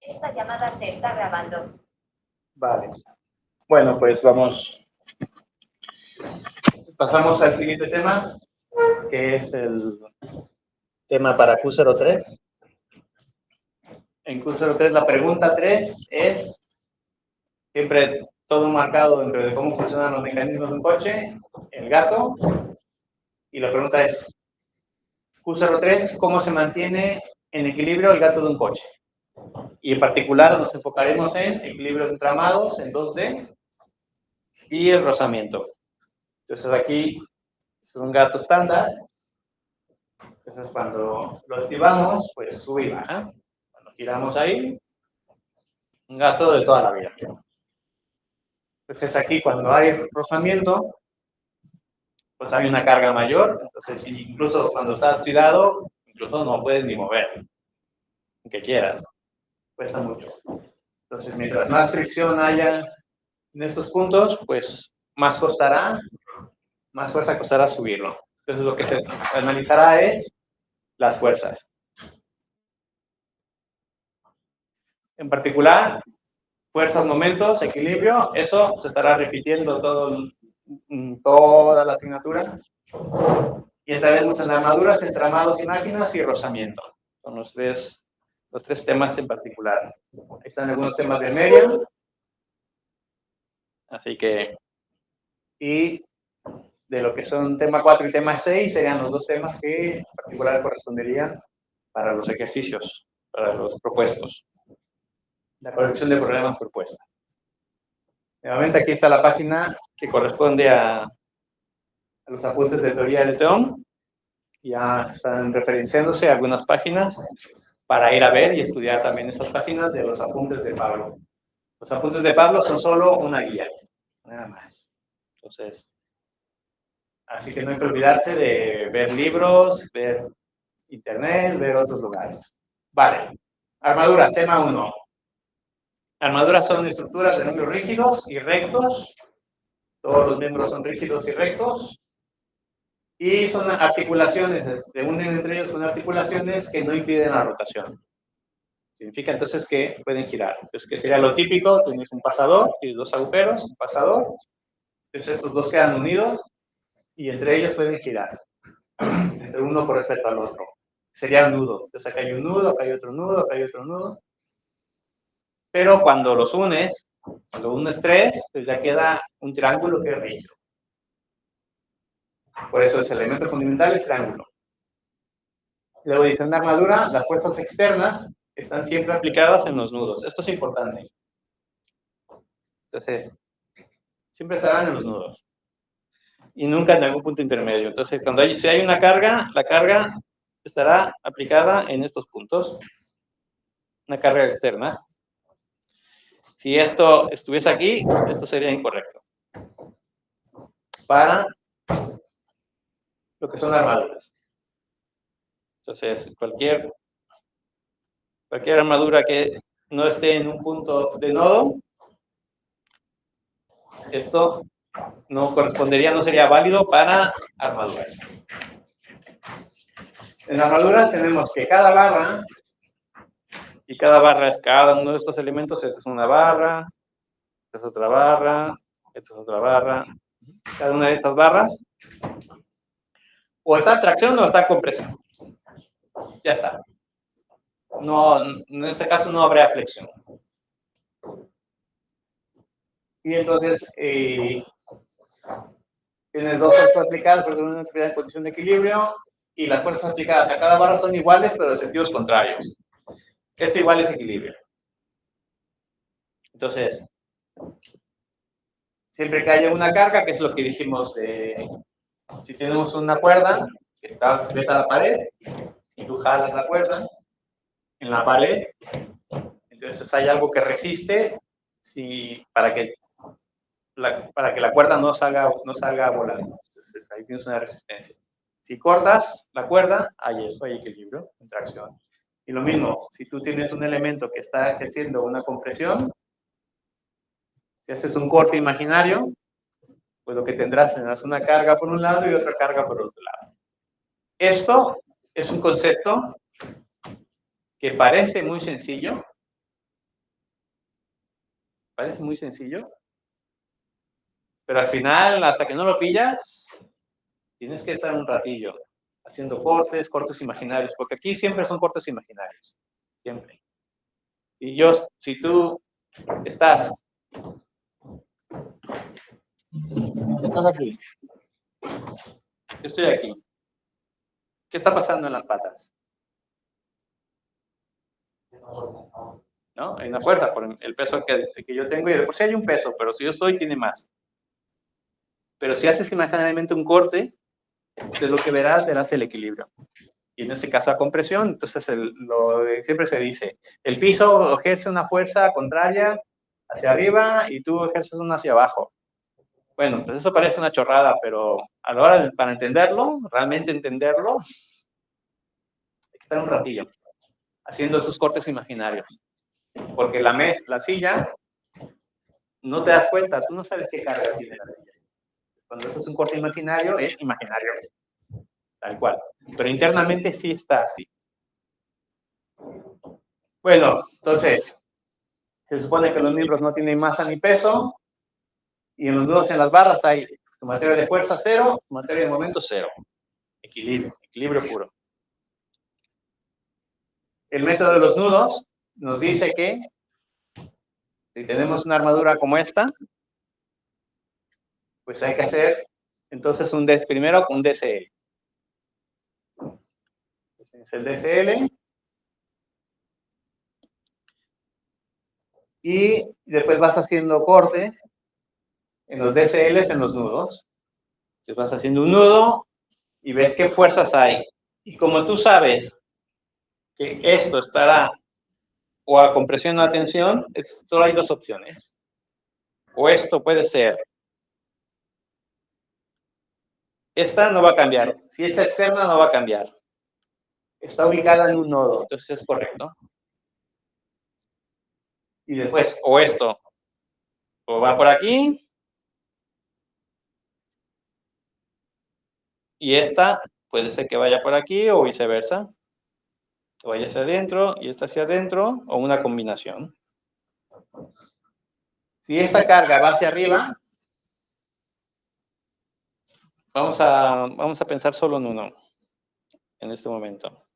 Esta llamada se está grabando. Vale. Bueno, pues vamos. Pasamos al siguiente tema, que es el tema para Q03. En Q03 la pregunta 3 es siempre todo marcado dentro de cómo funcionan los mecanismos de un coche, el gato. Y la pregunta es, Q03, ¿cómo se mantiene en equilibrio el gato de un coche? Y en particular nos enfocaremos en equilibrios entramados en 2D y el rozamiento. Entonces aquí es un gato estándar. Entonces cuando lo activamos, pues sube y baja. Cuando giramos ahí, un gato de toda la vida. Entonces aquí cuando hay rozamiento, pues hay una carga mayor. Entonces incluso cuando está oxidado, incluso no puedes ni mover, aunque quieras. Cuesta mucho. Entonces mientras más fricción haya en estos puntos, pues más costará, más fuerza costará subirlo. Entonces lo que se analizará es las fuerzas. En particular, fuerzas, momentos, equilibrio, eso se estará repitiendo toda la asignatura. Y estaremos en armaduras, entramados y máquinas y rozamiento. Son los tres temas en particular. Ahí están algunos temas de media. Así que, y de lo que son tema 4 y tema 6 serían los dos temas que en particular corresponderían para los ejercicios, para los propuestos. La corrección de problemas propuestas. Nuevamente aquí está la página que corresponde a los apuntes de teoría de Teón. Ya están referenciándose algunas páginas para ir a ver y estudiar también esas páginas de los apuntes de Pablo. Los apuntes de Pablo son solo una guía, nada más. Entonces, así que no hay que olvidarse de ver libros, ver internet, ver otros lugares. Vale, armaduras, tema 1. Armaduras son estructuras de núcleos rígidos y rectos. Todos los miembros son rígidos y rectos. Y son articulaciones, se unen entre ellos, son articulaciones que no impiden la rotación. Significa entonces que pueden girar. Entonces, que sería lo típico, tienes un pasador, tienes dos agujeros, un pasador. Entonces, estos dos quedan unidos y entre ellos pueden girar. Entre uno con respecto al otro. Sería un nudo. Entonces, acá hay un nudo, acá hay otro nudo, acá hay otro nudo. Pero cuando los unes, cuando unes tres, pues ya queda un triángulo que es rígido. Por eso ese elemento fundamental es triángulo. Luego dice, en armadura, las fuerzas externas están siempre aplicadas en los nudos. Esto es importante. Entonces, siempre estarán en los nudos. Y nunca en algún punto intermedio. Entonces, si hay una carga, la carga estará aplicada en estos puntos. Una carga externa. Si esto estuviese aquí, esto sería incorrecto. Para lo que son armaduras. Entonces, cualquier armadura que no esté en un punto de nodo, esto no correspondería, no sería válido para armaduras. En armaduras tenemos que cada barra, y cada barra es cada uno de estos elementos, esta es una barra, esta es otra barra, esta es otra barra. Cada una de estas barras o está en tracción o está en compresión. Ya está. No, en este caso no habría flexión. Y entonces tienes dos fuerzas aplicadas por una actividad en condición de equilibrio y las fuerzas aplicadas a cada barra son iguales pero de sentidos contrarios. Esto igual es equilibrio. Entonces, siempre que haya una carga, que es lo que dijimos de si tenemos una cuerda que está sujeta a la pared y tú jalas la cuerda en la pared, entonces hay algo que resiste para que la cuerda no salga volando. Entonces ahí tienes una resistencia. Si cortas la cuerda, hay equilibrio en tracción. Y lo mismo, si tú tienes un elemento que está ejerciendo una compresión, si haces un corte imaginario, pues lo que tendrás una carga por un lado y otra carga por otro lado. Esto es un concepto que parece muy sencillo, Parece muy sencillo. Pero al final, hasta que no lo pillas, tienes que estar un ratillo haciendo cortes imaginarios, porque aquí siempre son cortes imaginarios. Siempre. Si tú estás aquí, yo estoy aquí. ¿Qué está pasando en las patas? ¿No? Hay una fuerza por el peso que yo tengo, y de por sí hay un peso, pero si yo estoy, tiene más. Pero si haces imaginariamente un corte, de lo que verás el equilibrio. Y en este caso a compresión, entonces siempre se dice, el piso ejerce una fuerza contraria hacia arriba y tú ejerces una hacia abajo. Bueno, pues eso parece una chorrada, pero a la hora para entenderlo, realmente entenderlo, hay que estar un ratillo haciendo esos cortes imaginarios. Porque la silla, no te das cuenta, tú no sabes qué carga tiene la silla. Cuando esto es un corte imaginario, es imaginario, tal cual. Pero internamente sí está así. Bueno, entonces, se supone que los miembros no tienen masa ni peso, y en los nudos en las barras hay su materia de fuerza 0, su materia de momento 0. Equilibrio puro. El método de los nudos nos dice que si tenemos una armadura como esta, pues hay que hacer entonces primero un DCL. Es el DCL. Y después vas haciendo cortes en los DCLs en los nudos. Entonces vas haciendo un nudo y ves qué fuerzas hay. Y como tú sabes que esto estará o a compresión o a tensión, solo hay dos opciones. O esto puede ser, esta no va a cambiar. Si es externa, no va a cambiar. Está ubicada en un nodo, entonces es correcto. Y después, o esto, o va por aquí, y esta puede ser que vaya por aquí o viceversa. O vaya hacia adentro y esta hacia adentro, o una combinación. Si esta carga va hacia arriba, vamos a pensar solo en uno en este momento.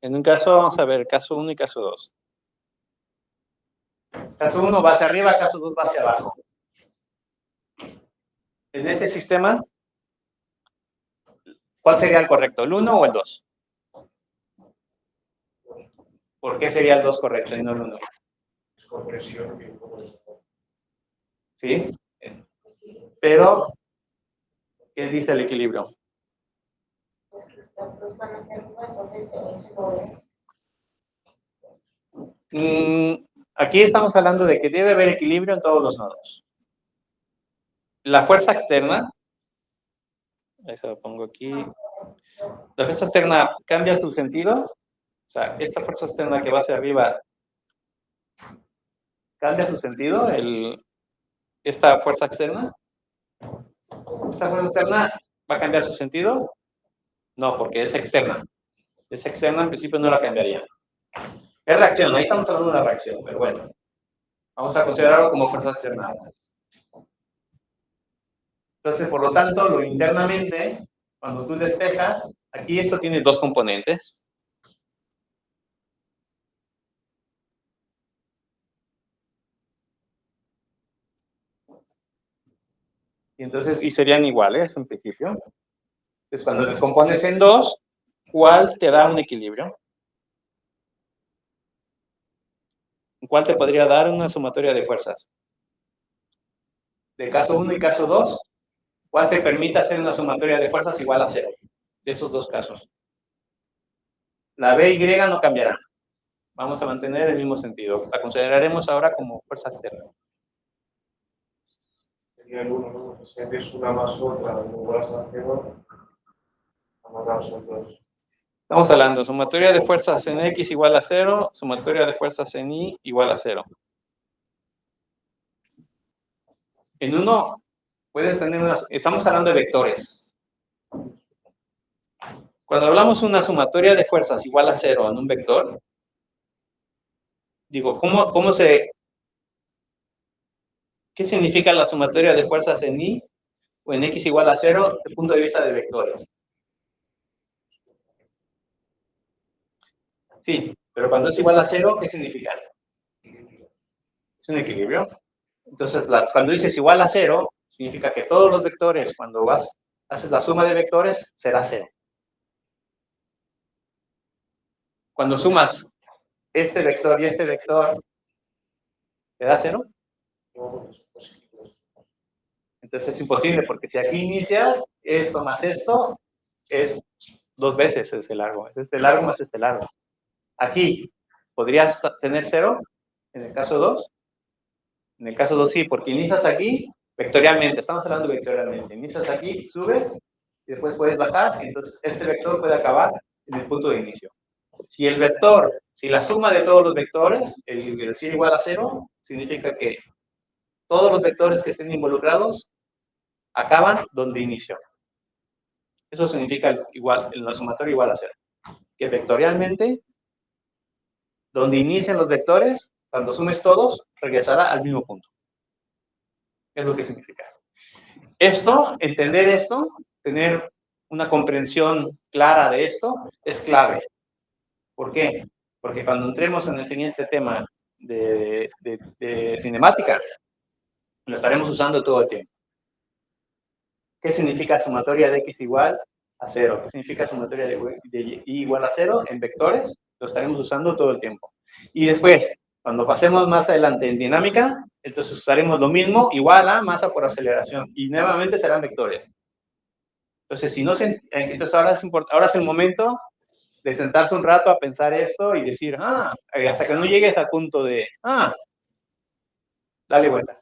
En un caso, vamos a ver caso 1 y caso 2. Caso 1 va hacia arriba, caso 2 va hacia abajo. En este sistema, ¿cuál sería el correcto? ¿El 1 o el 2? ¿Por qué sería el 2 correcto y no el 1? Compresión. ¿Sí? Pero, ¿qué dice el equilibrio? Pues que las dos van a hacer uno, entonces ese doble. Aquí estamos hablando de que debe haber equilibrio en todos los nodos. La fuerza externa, déjalo pongo aquí. La fuerza externa cambia su sentido. O sea, esta fuerza externa que va hacia arriba cambia su sentido. Esta fuerza externa. ¿Esta fuerza externa va a cambiar su sentido? No, porque es externa. Es externa, en principio no la cambiaría. Es reacción, ahí estamos hablando de una reacción, pero bueno. Vamos a considerarlo como fuerza externa. Entonces, por lo tanto, lo internamente, cuando tú despejas, aquí esto tiene dos componentes. Y entonces, y serían iguales en principio. Entonces, cuando descompones en dos, ¿cuál te da un equilibrio? ¿Cuál te podría dar una sumatoria de fuerzas? De caso 1 y caso 2, ¿cuál te permite hacer una sumatoria de fuerzas igual a 0? De esos dos casos. La B y no cambiará. Vamos a mantener el mismo sentido. La consideraremos ahora como fuerza externa. Sería el 1, ¿no? Si es una más otra, no igualas a 0, amarrados los dos. Estamos hablando, sumatoria de fuerzas en X igual a 0, sumatoria de fuerzas en Y igual a 0. En uno, puedes tener estamos hablando de vectores. Cuando hablamos una sumatoria de fuerzas igual a 0 en un vector, digo, ¿qué significa la sumatoria de fuerzas en Y o en X igual a 0 desde el punto de vista de vectores? Sí, pero cuando es igual a 0, ¿qué significa? Es un equilibrio. Entonces, cuando dices igual a 0, significa que todos los vectores, cuando haces la suma de vectores, será 0. Cuando sumas este vector y este vector, ¿te da 0? Entonces es imposible, porque si aquí inicias, esto más esto es 2 veces este largo. Es este largo más este largo. Aquí, ¿podrías tener 0 en el caso 2? En el caso 2 sí, porque inicias aquí vectorialmente. Estamos hablando vectorialmente. Inicias aquí, subes, y después puedes bajar. Entonces este vector puede acabar en el punto de inicio. Si la suma de todos los vectores, el decir igual a 0, significa que todos los vectores que estén involucrados acaban donde inició. Eso significa igual, en la sumatoria igual a 0. Que vectorialmente, donde inician los vectores, cuando sumes todos, regresará al mismo punto. Es lo que significa. Entender esto, tener una comprensión clara de esto, es clave. ¿Por qué? Porque cuando entremos en el siguiente tema de cinemática, lo estaremos usando todo el tiempo. ¿Qué significa sumatoria de x igual a 0? ¿Qué significa sumatoria de y igual a 0 en vectores? Lo estaremos usando todo el tiempo. Y después, cuando pasemos más adelante en dinámica, entonces usaremos lo mismo, igual a masa por aceleración. Y nuevamente serán vectores. Entonces, entonces ahora es el momento de sentarse un rato a pensar esto y decir, hasta que no llegues al punto de, dale vuelta.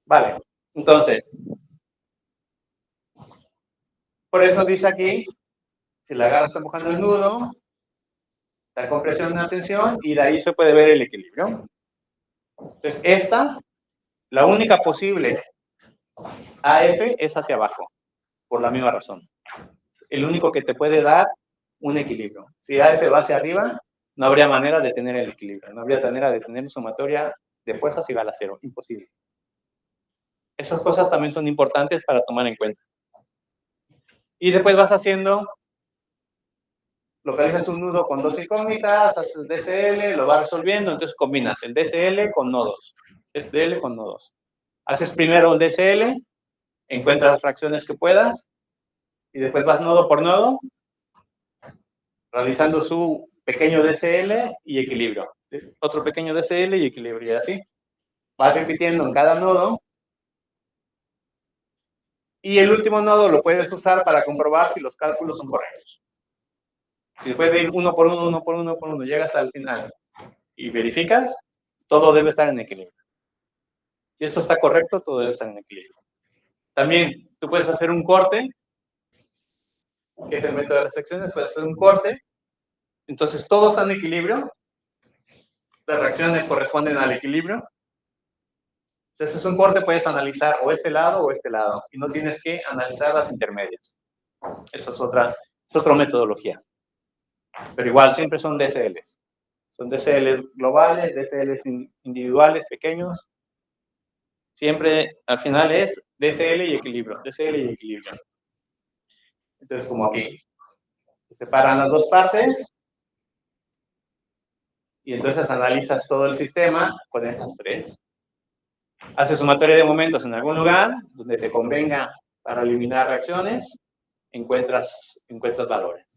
Vale, entonces, por eso dice aquí, si la garra está empujando el nudo, la compresión en la tensión, y de ahí se puede ver el equilibrio. Entonces, la única posible AF es hacia abajo, por la misma razón. El único que te puede dar un equilibrio. Si AF va hacia arriba, no habría manera de tener el equilibrio, no habría manera de tener sumatoria de fuerzas igual a 0, imposible. Esas cosas también son importantes para tomar en cuenta. Y después vas haciendo, localizas un nudo con 2 incógnitas, haces DCL, lo vas resolviendo, entonces combinas el DCL con nodos, SDL con nodos. Haces primero el DCL, encuentras las fracciones que puedas, y después vas nodo por nodo, realizando su pequeño DCL y equilibrio. Otro pequeño DCL y equilibrio, y así. Vas repitiendo en cada nodo. Y el último nodo lo puedes usar para comprobar si los cálculos son correctos. Si después de ir uno por uno, llegas al final y verificas, todo debe estar en equilibrio. Si esto está correcto, todo debe estar en equilibrio. También tú puedes hacer un corte, que es el método de las secciones, puedes hacer un corte. Entonces todo está en equilibrio. Las reacciones corresponden al equilibrio. Si haces un corte, puedes analizar o este lado, y no tienes que analizar las intermedias. Esa es otra metodología. Pero igual, siempre son DCLs. Son DCLs globales, DCLs individuales, pequeños. Siempre, al final, es DCL y equilibrio. DCL y equilibrio. Entonces, como aquí. Se separan las dos partes. Y entonces analizas todo el sistema con esas tres. Haces sumatoria de momentos en algún lugar donde te convenga para eliminar reacciones, encuentras valores.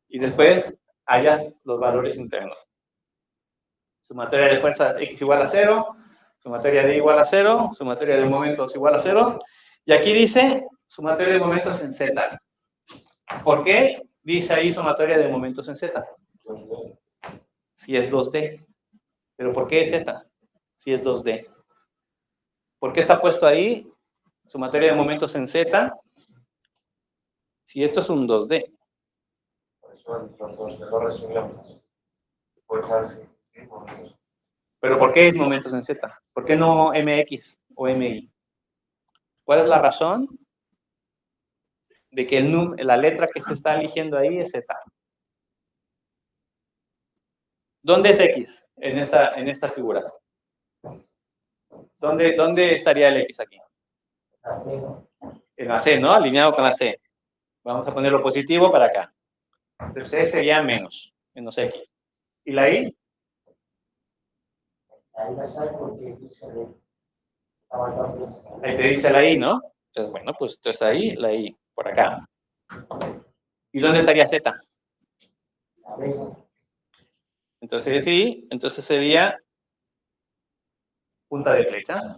Y después hallas los valores internos. Sumatoria de fuerzas X igual a 0, sumatoria de Y igual a 0, sumatoria de momentos igual a 0. Y aquí dice sumatoria de momentos en Z. ¿Por qué dice ahí sumatoria de momentos en Z? Si es 2D. ¿Pero por qué es Z? Si es 2D. ¿Por qué está puesto ahí sumatoria de momentos en Z? Si esto es un 2D. Por eso los dos lo resumimos. Fuerzas y momentos. ¿Pero por qué es momentos en Z? ¿Por qué no MX o MY? ¿Cuál es la razón de que la letra que se está eligiendo ahí es Z. ¿Dónde es X en esta figura? ¿Dónde estaría el X aquí? En la C, ¿no? Alineado con la C. Vamos a ponerlo positivo para acá. Entonces C sería menos X. ¿Y la Y? Ahí la sabe porque dice Ahí te dice la I, ¿no? Entonces, bueno, pues entonces ahí, la I, por acá. ¿Y dónde estaría Z? Entonces sí, entonces sería punta de flecha.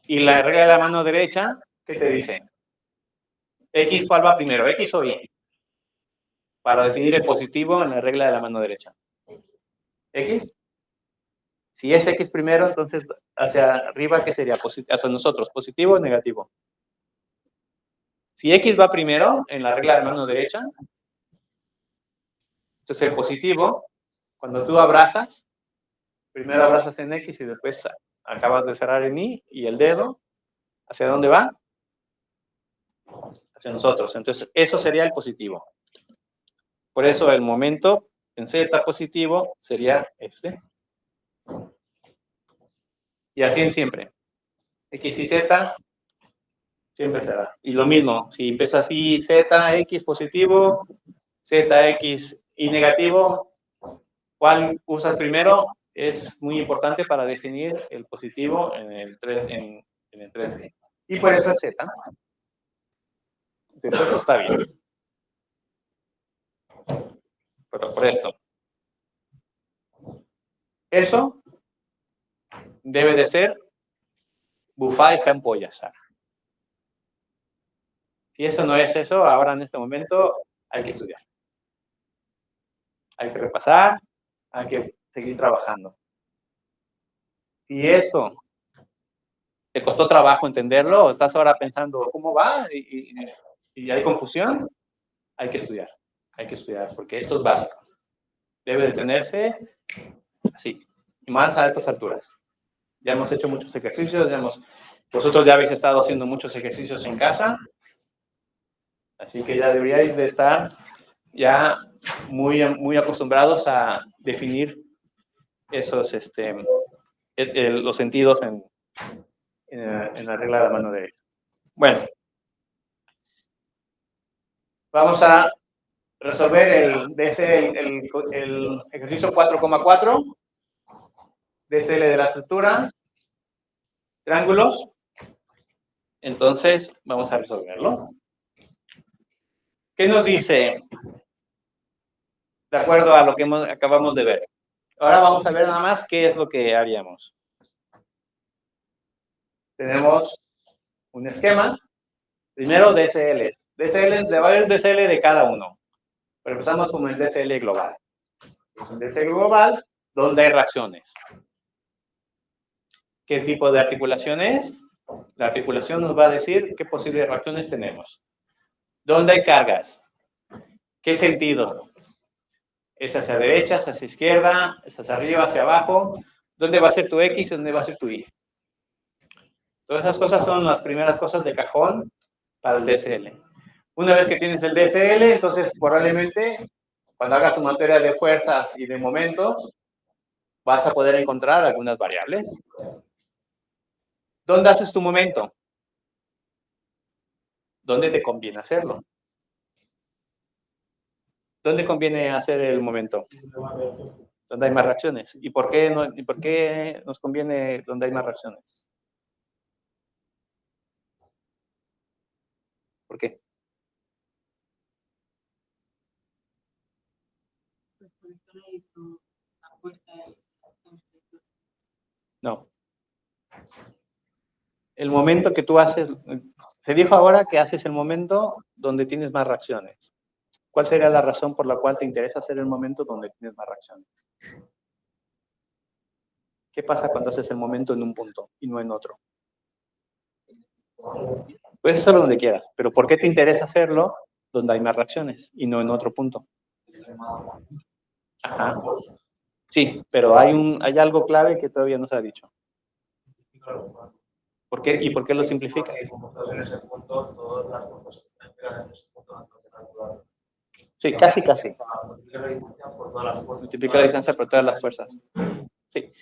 Y la regla de la mano derecha, ¿qué te dice? X, ¿cuál va primero? ¿X o Y? Para definir el positivo en la regla de la mano derecha. ¿X? Si es X primero, entonces hacia arriba, ¿qué sería? Hacia nosotros, ¿positivo o negativo? Si X va primero en la regla de la mano derecha, entonces el positivo, cuando tú abrazas, primero abrazas en X y después acabas de cerrar en Y, y el dedo, ¿hacia dónde va? Hacia nosotros. Entonces, eso sería el positivo. Por eso el momento en Z positivo sería este. Y así en siempre. X y Z siempre será. Y lo mismo, si empieza así, Z, X positivo, Z, X y negativo, ¿cuál usas primero? Es muy importante para definir el positivo en el 3D. Y por eso es Z. Entonces, eso está bien. Pero por eso. Eso debe de ser bufá y campoyasar. Si eso no es eso, ahora en este momento hay que estudiar. Hay que repasar, hay que seguir trabajando. Si eso te costó trabajo entenderlo, o estás ahora pensando cómo va y hay confusión, hay que estudiar. Hay que estudiar, porque esto es básico. Debe de tenerse así, y más a estas alturas. Ya hemos hecho muchos ejercicios, vosotros ya habéis estado haciendo muchos ejercicios en casa, así que ya deberíais de estar ya muy acostumbrados a definir esos, los sentidos en la regla de la mano derecha. Bueno, vamos a resolver el ejercicio 4,4, DSL de la estructura, triángulos. Entonces, vamos a resolverlo. ¿Qué nos dice? De acuerdo a lo que acabamos de ver. Ahora vamos a ver nada más qué es lo que haríamos. Tenemos un esquema. Primero, DSL. DSL, va a haber DSL de cada uno. Pero empezamos con el DSL global. Es un DSL global donde hay reacciones. ¿Qué tipo de articulación es? La articulación nos va a decir qué posibles reacciones tenemos. ¿Dónde hay cargas? ¿Qué sentido? ¿Es hacia derecha, es hacia izquierda, es hacia arriba, hacia abajo? ¿Dónde va a ser tu X y dónde va a ser tu Y? Todas esas cosas son las primeras cosas de cajón para el DSL. Una vez que tienes el DSL, entonces probablemente cuando hagas tu materia de fuerzas y de momentos, vas a poder encontrar algunas variables. ¿Dónde haces tu momento? ¿Dónde te conviene hacerlo? ¿Dónde conviene hacer el momento? Donde hay más reacciones. ¿Y por qué nos conviene donde hay más reacciones? ¿Por qué? No. El momento que tú haces, se dijo ahora que haces el momento donde tienes más reacciones. ¿Cuál sería la razón por la cual te interesa hacer el momento donde tienes más reacciones? ¿Qué pasa cuando haces el momento en un punto y no en otro? Puedes hacerlo donde quieras, pero ¿por qué te interesa hacerlo donde hay más reacciones y no en otro punto? Ajá. Sí, pero hay algo clave que todavía no se ha dicho. ¿Por qué? ¿Y por qué lo simplifica? Porque como estás en ese punto, todas las fuerzas que entran en ese punto las vas a calcular. Sí, casi, casi. O sea, multiplica la distancia por todas las fuerzas. Multiplica la distancia por todas las fuerzas. Sí.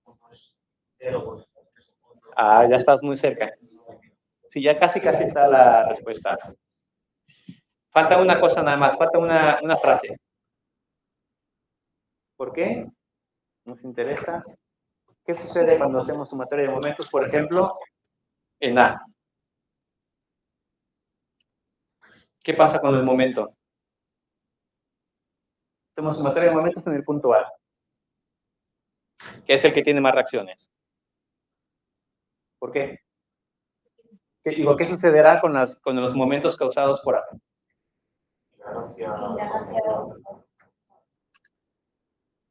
Pues, 0, pues, en ese punto. Ah, ya estás muy cerca. Sí, ya casi, casi está la respuesta. Falta una cosa nada más, falta una frase. ¿Por qué? Nos interesa. ¿Qué sucede cuando hacemos sumatoria de momentos, por ejemplo, en A? ¿Qué pasa con el momento? Hacemos sumatoria de momentos en el punto A, que es el que tiene más reacciones. ¿Por qué? ¿Qué sucederá con los momentos causados por A?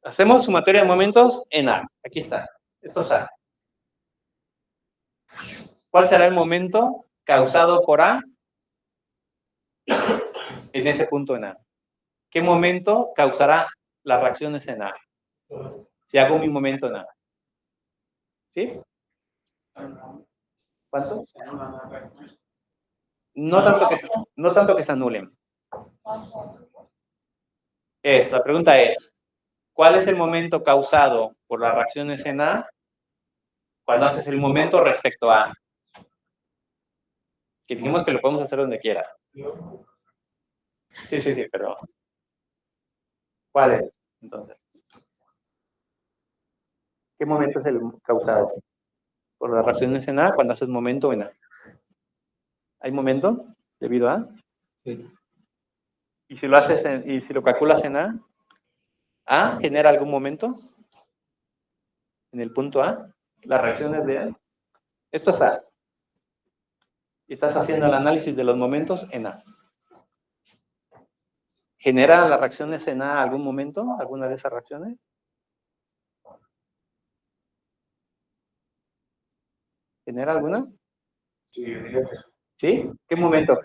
Hacemos sumatoria de momentos en A. Aquí está. Esto es A. ¿Cuál será el momento causado por A en ese punto en A? ¿Qué momento causará las reacciones en A? Si hago mi momento en A. ¿Sí? ¿Cuánto? No tanto que se anulen. La pregunta es, ¿cuál es el momento causado por las reacciones en A cuando haces el momento respecto a A? Que dijimos que lo podemos hacer donde quieras. Sí, pero ¿cuál es, entonces? ¿Qué momento es el causado por las reacciones en A cuando haces momento en A? ¿Hay momento debido a? Sí. ¿Y si lo haces y si lo calculas en A genera algún momento en el punto A? ¿Las reacciones de A? Esto es A. Y estás haciendo el análisis de los momentos en A. ¿Genera las reacciones en A algún momento? ¿Alguna de esas reacciones? ¿Genera alguna? Sí, diría que ¿Sí? ¿Qué momento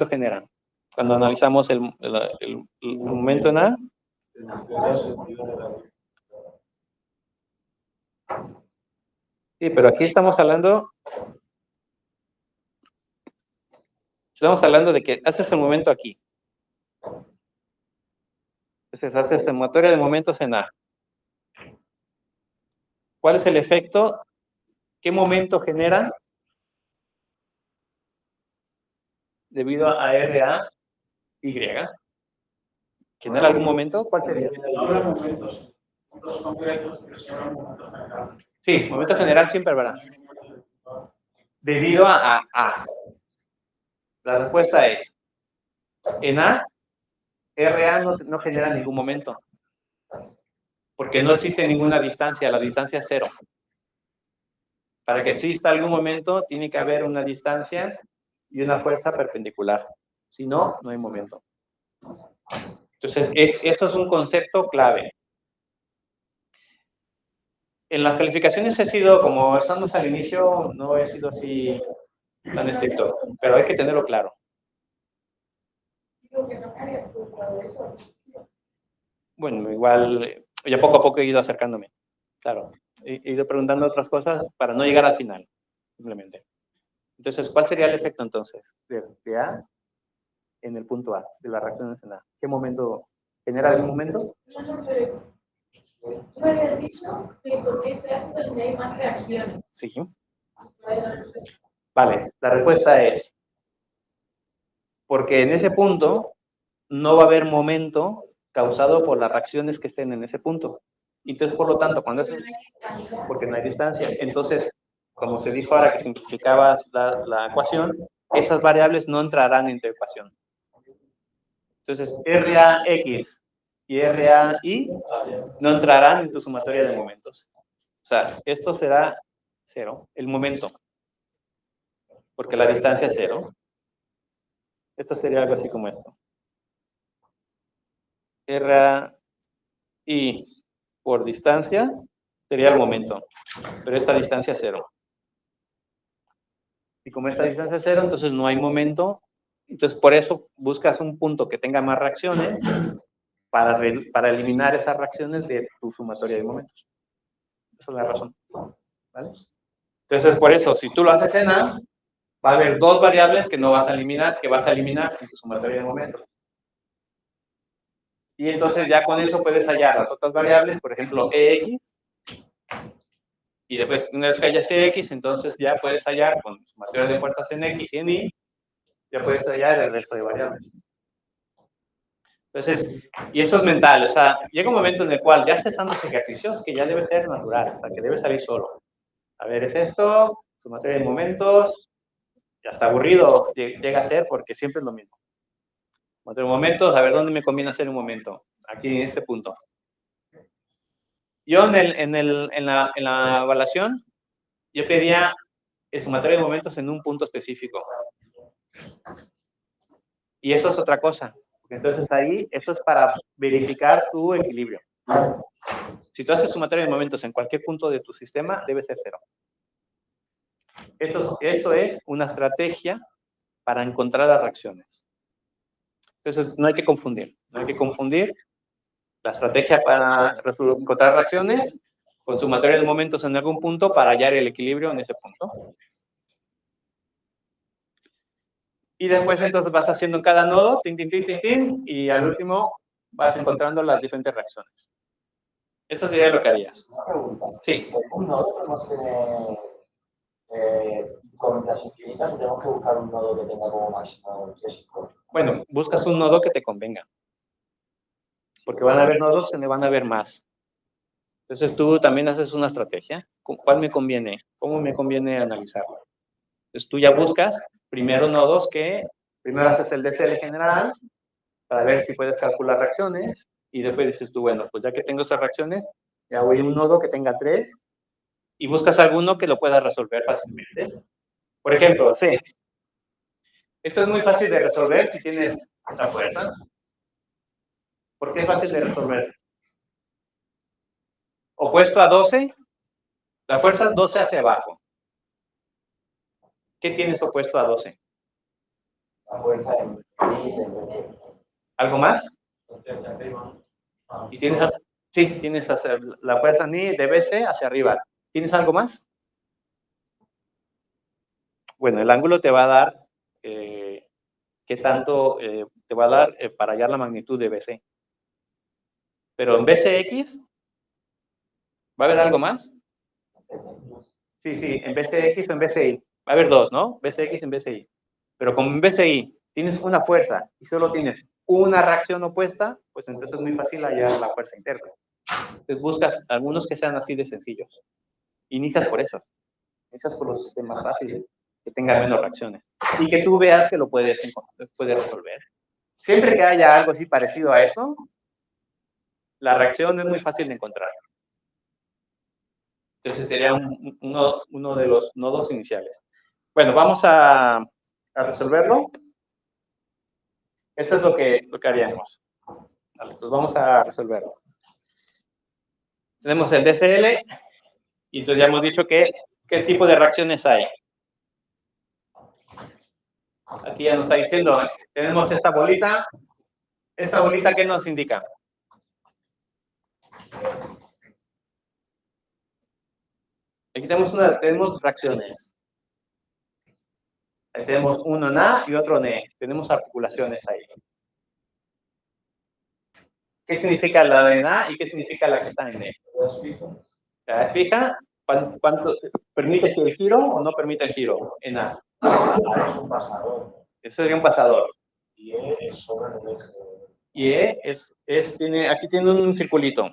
generan? Cuando analizamos el momento en A. Sí, pero aquí estamos hablando de que haces el momento aquí. Entonces haces sumatoria de momentos en A. ¿Cuál es el efecto? ¿Qué momento genera debido a RA Y? ¿Genera algún momento? ¿Cuál sería? Habrá momentos concretos, pero sí habrá momentos generales. Sí, momento general siempre habrá. Debido a A. La respuesta es, en A, RA no genera ningún momento. Porque no existe ninguna distancia, la distancia es 0. Para que exista algún momento, tiene que haber una distancia y una fuerza perpendicular. Si no, no hay momento. Entonces, eso es un concepto clave. En las calificaciones he sido, como estamos al inicio, no he sido así tan estricto, pero hay que tenerlo claro. Bueno, igual, ya poco a poco he ido acercándome. Claro, he ido preguntando otras cosas para no llegar al final, simplemente. Entonces, ¿cuál sería el efecto entonces de A en el punto A, de las reacciones en A? ¿Qué momento? ¿Genera algún momento? No, pero tú me habías dicho que porque sea donde hay más reacciones. Sí. Vale, la respuesta es, porque en ese punto no va a haber momento causado por las reacciones que estén en ese punto. Entonces, por lo tanto, cuando eso, porque no hay distancia, entonces, como se dijo ahora que simplificabas la ecuación, esas variables no entrarán en tu ecuación. Entonces, RAX y RAY no entrarán en tu sumatoria de momentos. O sea, esto será 0, el momento, porque la distancia es 0. Esto sería algo así como esto. RAY por distancia sería el momento, pero esta distancia es 0. Y como esta distancia es 0, entonces no hay momento. Entonces, por eso buscas un punto que tenga más reacciones para eliminar esas reacciones de tu sumatoria de momentos. Esa es la razón. ¿Vale? Entonces, por eso, si tú lo haces en A, va a haber dos variables que no vas a eliminar, que vas a eliminar en tu sumatoria de momentos. Y entonces ya con eso puedes hallar las otras variables, por ejemplo, EX. Y después, una vez que hayas EX, entonces ya puedes hallar con sumatoria de fuerzas en X y en Y, ya puedes hallar el resto de variables. Entonces, y eso es mental, o sea, llega un momento en el cual ya haces tantos ejercicios que ya debe ser natural, o sea, que debe salir solo. A ver, es esto, sumatoria de momentos, ya está aburrido, llega a ser porque siempre es lo mismo. Sumatoria de momentos, a ver, ¿dónde me conviene hacer un momento? Aquí en este punto. Yo en la evaluación, yo pedía el sumatorio de momentos en un punto específico. Y eso es otra cosa. Porque entonces ahí, eso es para verificar tu equilibrio. Si tú haces sumatorio de momentos en cualquier punto de tu sistema, debe ser 0. Eso es una estrategia para encontrar las reacciones. Entonces, no hay que confundir. No hay que confundir la estrategia para encontrar reacciones con sumatoria de momentos en algún punto para hallar el equilibrio en ese punto. Y después entonces vas haciendo en cada nodo, tin, tin, tin, tin, tin, y al último vas encontrando las diferentes reacciones. Eso sería lo que harías. Una pregunta. Sí. ¿Un nodo podemos tener con las infinitas o tenemos que buscar un nodo que tenga como máximo 6? Bueno, buscas un nodo que te convenga. Porque van a haber nodos que le van a haber más. Entonces tú también haces una estrategia. ¿Cuál me conviene? ¿Cómo me conviene analizarlo? Entonces tú ya buscas primero nodos que, primero haces el DCL general para ver si puedes calcular reacciones y después dices tú, bueno, pues ya que tengo estas reacciones, ya voy a un nodo que tenga 3 y buscas alguno que lo pueda resolver fácilmente. Por ejemplo, C. Esto es muy fácil de resolver si tienes la fuerza. ¿Por qué es fácil de resolver? Opuesto a 12, la fuerza es 12 hacia abajo. ¿Qué tienes opuesto a 12? La fuerza en y ¿Algo más? Entonces, arriba. Y tienes, sí, tienes la fuerza ni de BC hacia arriba. ¿Tienes algo más? Bueno, el ángulo te va a dar qué tanto te va a dar para hallar la magnitud de BC. Pero en BCX, ¿va a haber algo más? Sí, sí, en BCX o en BCI. Va a haber dos, ¿no? BCX en BCI. Pero como en BCI tienes una fuerza y solo tienes una reacción opuesta, pues entonces es muy fácil hallar la fuerza interna. Entonces buscas algunos que sean así de sencillos. Inicias por eso. Inicias por los sistemas fáciles, que tengan menos reacciones. Y que tú veas que lo puedes resolver. Siempre que haya algo así parecido a eso, la reacción es muy fácil de encontrar. Entonces sería uno de los nodos iniciales. Bueno, vamos a resolverlo. Esto es lo que haríamos. Vale, pues vamos a resolverlo. Tenemos el DCL y entonces ya hemos dicho qué tipo de reacciones hay. Aquí ya nos está diciendo, tenemos esta bolita. ¿Esta bolita qué nos indica? Aquí tenemos reacciones. Ahí tenemos uno en A y otro en E. Tenemos articulaciones ahí. ¿Qué significa la de en A y qué significa la que está en E? ¿Es fijo? ¿La es fija? ¿Cuánto permite el giro o no permite el giro en A? Es un pasador. Eso sería un pasador. Y es sobre el eje. Y E aquí tiene un circulito.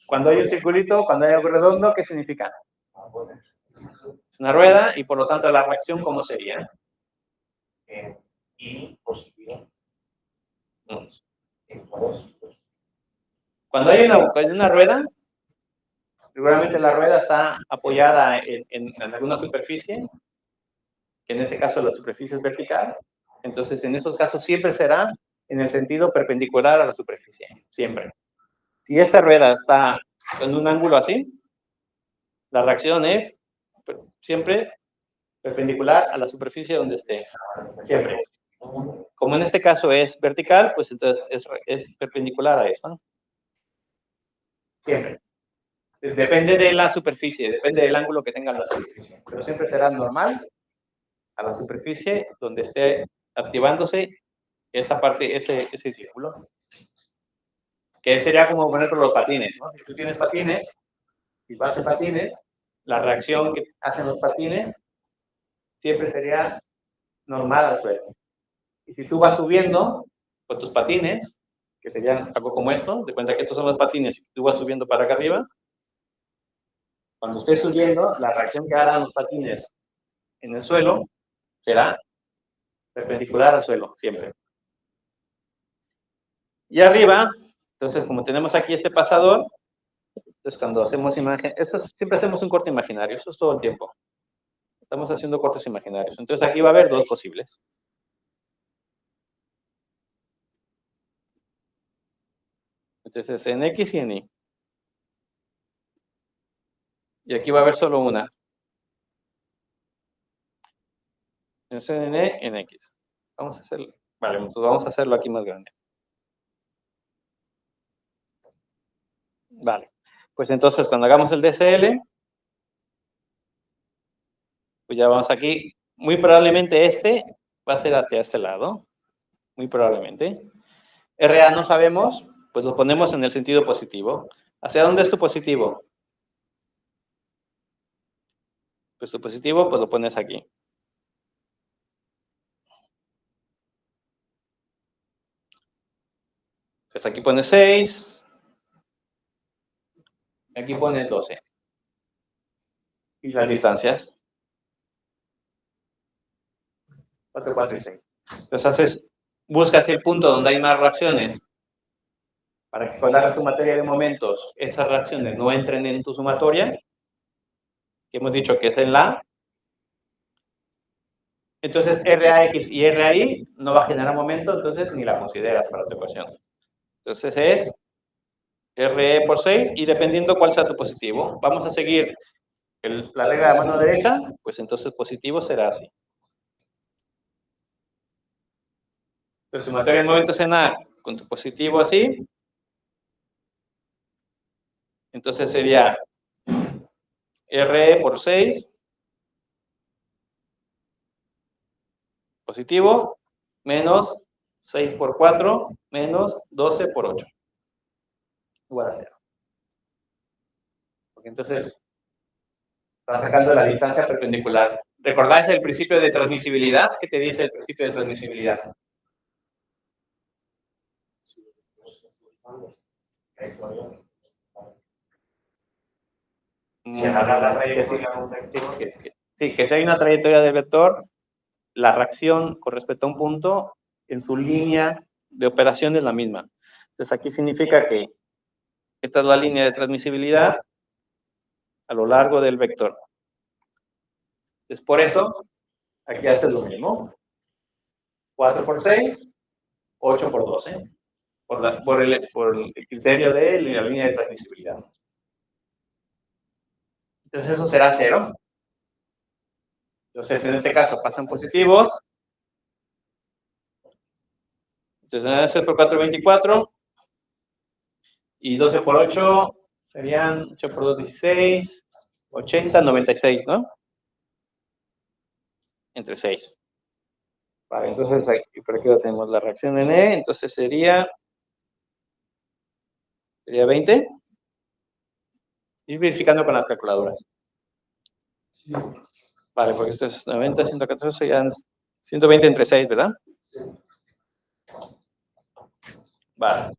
Cuando hay un circulito, cuando hay algo redondo, ¿qué significa? Es una rueda y por lo tanto la reacción, ¿cómo sería? Y positivo. Cuando hay una rueda, seguramente la rueda está apoyada en alguna superficie, que en este caso la superficie es vertical. Entonces, en estos casos siempre será en el sentido perpendicular a la superficie, siempre. Si esta rueda está en un ángulo así, la reacción es siempre perpendicular a la superficie donde esté, siempre. Como en este caso es vertical, pues entonces es perpendicular a esta. Siempre. Depende de la superficie, depende del ángulo que tenga la superficie. Pero siempre será normal a la superficie donde esté activándose esa parte, ese círculo. Que sería como, por ejemplo, los patines, ¿no? Si tú tienes patines, y vas en patines, la reacción que hacen los patines siempre sería normal al suelo. Y si tú vas subiendo con tus patines, que serían algo como esto, de cuenta que estos son los patines, y tú vas subiendo para acá arriba, cuando estés subiendo, la reacción que harán los patines en el suelo será perpendicular al suelo, siempre. Y arriba, entonces, como tenemos aquí este pasador, entonces cuando hacemos imagen, siempre hacemos un corte imaginario, eso es todo el tiempo. Estamos haciendo cortes imaginarios. Entonces aquí va a haber dos posibles. Entonces en X y en Y. Y aquí va a haber solo una. Entonces en E, en X. Vamos a hacerlo. Vale, entonces vamos a hacerlo aquí más grande. Vale. Pues entonces cuando hagamos el DSL, pues ya vamos aquí. Muy probablemente este va a ser hacia este lado. Muy probablemente. RA no sabemos, pues lo ponemos en el sentido positivo. ¿Hacia dónde es tu positivo? Pues tu positivo, pues lo pones aquí. Pues aquí pones 6. Aquí pones 12. Y las distancias. 4, 4 y 6. Entonces buscas el punto donde hay más reacciones. Para que cuando hagas tu materia de momentos, esas reacciones no entren en tu sumatoria. Que hemos dicho que es en la. Entonces RAX y RAI no va a generar momento, entonces ni la consideras para tu ecuación. Entonces es RE por 6 y dependiendo cuál sea tu positivo. Vamos a seguir la regla de mano derecha, pues entonces positivo será así. Entonces sumatoria de momentos en A con tu positivo así. Entonces sería RE por 6 positivo menos 6 por 4 menos 12 por 8 igual a 0. Porque entonces está sacando la distancia perpendicular. ¿Recordáis el principio de transmisibilidad? ¿Qué te dice el principio de transmisibilidad? Sí, que si hay una trayectoria del vector, la reacción con respecto a un punto en su línea de operación es la misma. Entonces aquí significa que esta es la línea de transmisibilidad a lo largo del vector. Entonces por eso, aquí haces lo mismo. 4 por 6, 8 por 12. Por el criterio de la línea de transmisibilidad. Entonces eso será 0. Entonces en este caso pasan positivos. Entonces 9 por 4, 24. Y 12 por 8 serían 8 por 2, 16. 80, 96, ¿no? Entre 6. Vale, entonces aquí, por aquí lo tenemos la reacción en E. Entonces sería 20. Ir verificando con las calculadoras. Sí. Vale, porque esto es 90, 114, serían 120 entre 6, ¿verdad? Vale.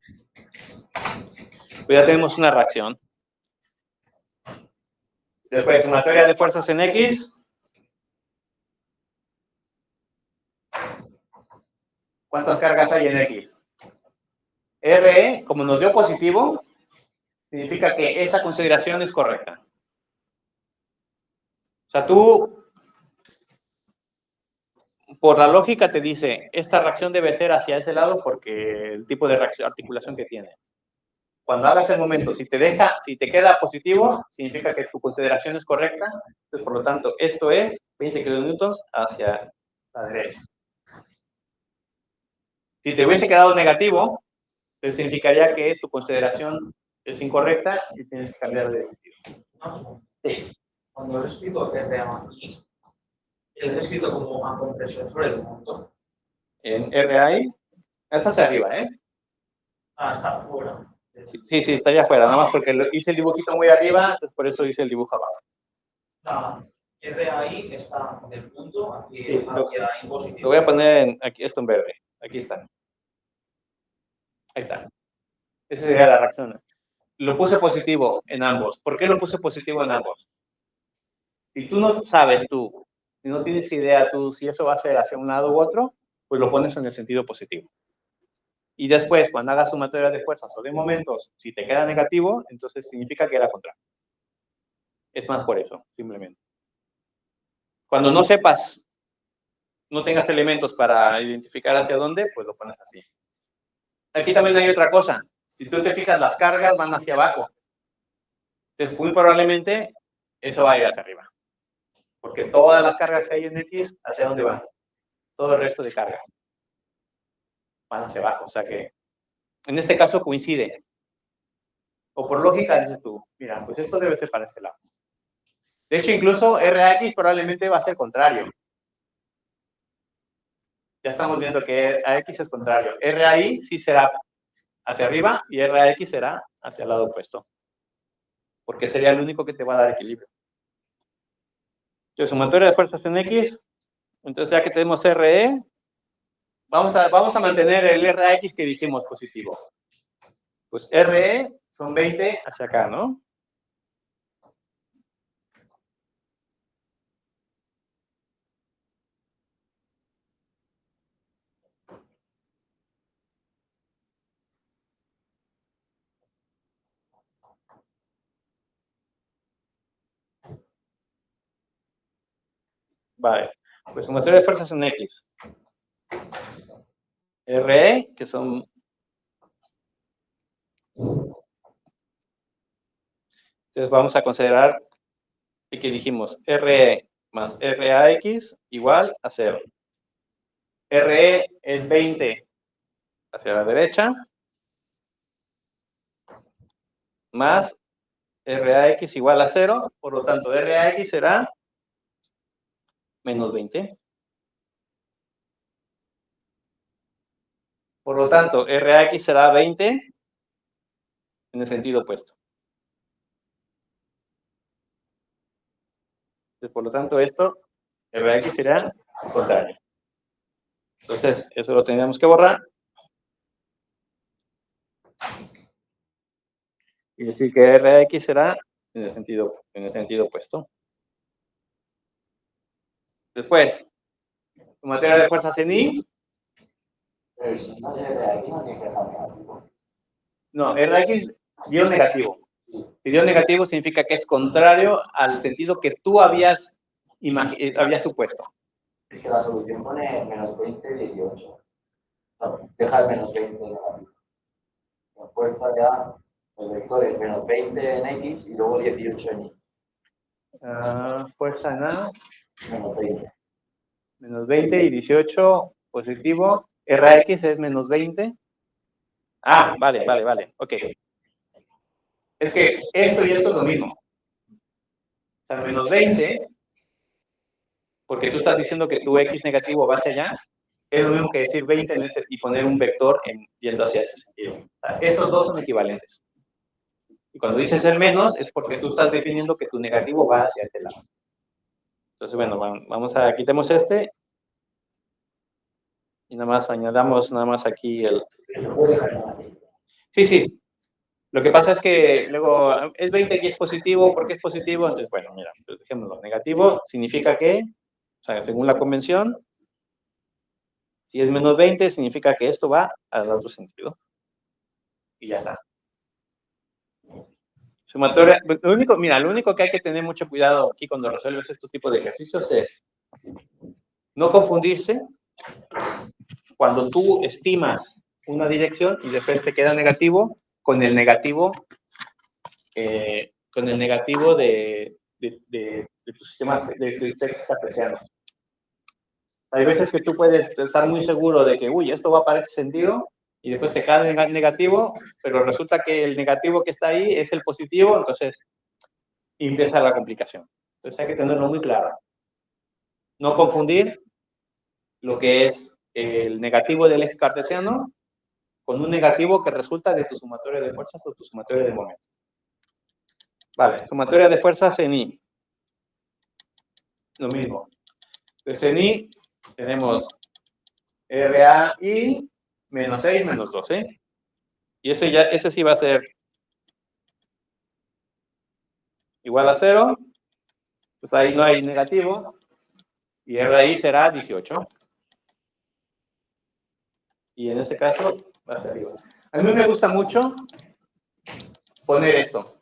Pues ya tenemos una reacción. Después, sumatoria de fuerzas en X. ¿Cuántas cargas hay en X? RE, como nos dio positivo, significa que esa consideración es correcta. O sea, tú, por la lógica te dice, esta reacción debe ser hacia ese lado porque el tipo de articulación que tiene. Cuando hagas el momento, si te queda positivo, significa que tu consideración es correcta. Entonces, por lo tanto, esto es 20 kilonewtons hacia la derecha. Si te hubiese quedado negativo, entonces significaría que tu consideración es incorrecta y tienes que cambiar de sentido. Sí. Cuando lo he escrito RAI, lo he escrito como a compresión sobre el punto. En RAI, está hacia arriba, ¿eh? Ah, está fuera. Sí, sí, está allá afuera, nada más porque hice el dibujito muy arriba, entonces por eso hice el dibujo abajo. La RAI está del punto hacia, Sí, hacia impositivo. Lo voy a poner aquí, esto en verde. Aquí está. Ahí está. Esa sería la reacción. Lo puse positivo en ambos. ¿Por qué lo puse positivo en ambos? Si tú no sabes si no tienes idea tú si eso va a ser hacia un lado u otro, pues lo pones en el sentido positivo. Y después, cuando hagas sumatoria de fuerzas o de momentos, si te queda negativo, entonces significa que era contrario. Es más por eso, simplemente. Cuando no sepas, no tengas elementos para identificar hacia dónde, pues lo pones así. Aquí también hay otra cosa. Si tú te fijas, las cargas van hacia abajo. Entonces, muy probablemente, eso va a ir hacia arriba. Porque todas las cargas que hay en X, ¿hacia dónde van? Todo el resto de cargas van hacia abajo. O sea que, en este caso, coincide. O por lógica, dices tú, mira, pues esto debe ser para este lado. De hecho, incluso RAX probablemente va a ser contrario. Ya estamos viendo que AX es contrario. RAI sí será hacia arriba y RAX será hacia el lado opuesto. Porque sería el único que te va a dar equilibrio. Entonces, sumatoria de fuerzas en X. Entonces, ya que tenemos RE, vamos a mantener el RAX que dijimos positivo. Pues RE son 20 hacia acá, ¿no? Vale, pues sumatoria de fuerzas en X. RE, que son... Entonces vamos a considerar que dijimos RE más RAX igual a 0. RE es 20 hacia la derecha, más RAX igual a 0, por lo tanto RAX será menos 20. Por lo tanto, RAX será 20 en el sentido opuesto. Entonces, por lo tanto, esto, RAX será contrario. Entonces, eso lo tendríamos que borrar. Y decir que RAX será en el sentido opuesto. Después, sumatoria de fuerzas en I. Pero si no tiene RAX, no tiene que dejar negativo. No, RAX dio negativo. Si dio negativo significa que es contrario al sentido que tú habías supuesto. Es que la solución pone menos 20, 18. No, deja el menos 20 negativo. La fuerza ya, los vectores, menos 20 en X y luego 18 en Y. Fuerza en A, Menos 20. menos 20 y 18 positivo. RAX es menos 20. Ah, vale. Ok. Es que esto y esto es lo mismo. O sea, menos 20, porque tú estás diciendo que tu X negativo va hacia allá, es lo mismo que decir 20 y poner un vector yendo hacia ese sentido. O sea, estos dos son equivalentes. Y cuando dices el menos, es porque tú estás definiendo que tu negativo va hacia este lado. Entonces, bueno, vamos a quitemos este. Y nada más añadamos aquí el... Sí. Lo que pasa es que luego es 20 y es positivo. ¿Por qué es positivo? Entonces, bueno, mira, pues dejémoslo. Negativo significa que, o sea, según la convención, si es menos 20, significa que esto va al otro sentido. Y ya está. Sumatoria, lo único que hay que tener mucho cuidado aquí cuando resuelves este tipo de ejercicios es no confundirse cuando tú estimas una dirección y después te queda negativo con el negativo de tus sistemas de tu set cartesiano. Hay veces que tú puedes estar muy seguro de que, uy, esto va para este sentido, y después te cae el negativo, pero resulta que el negativo que está ahí es el positivo, entonces empieza la complicación. Entonces hay que tenerlo muy claro. No confundir lo que es el negativo del eje cartesiano con un negativo que resulta de tu sumatoria de fuerzas o tu sumatoria de momentos. Vale, sumatoria de fuerzas en I. Lo mismo. Entonces en I tenemos RAI menos 6 menos 12. Y ese sí va a ser igual a 0. Pues ahí no hay negativo. Y RAI será 18. Y en este caso va a ser igual. A mí me gusta mucho poner esto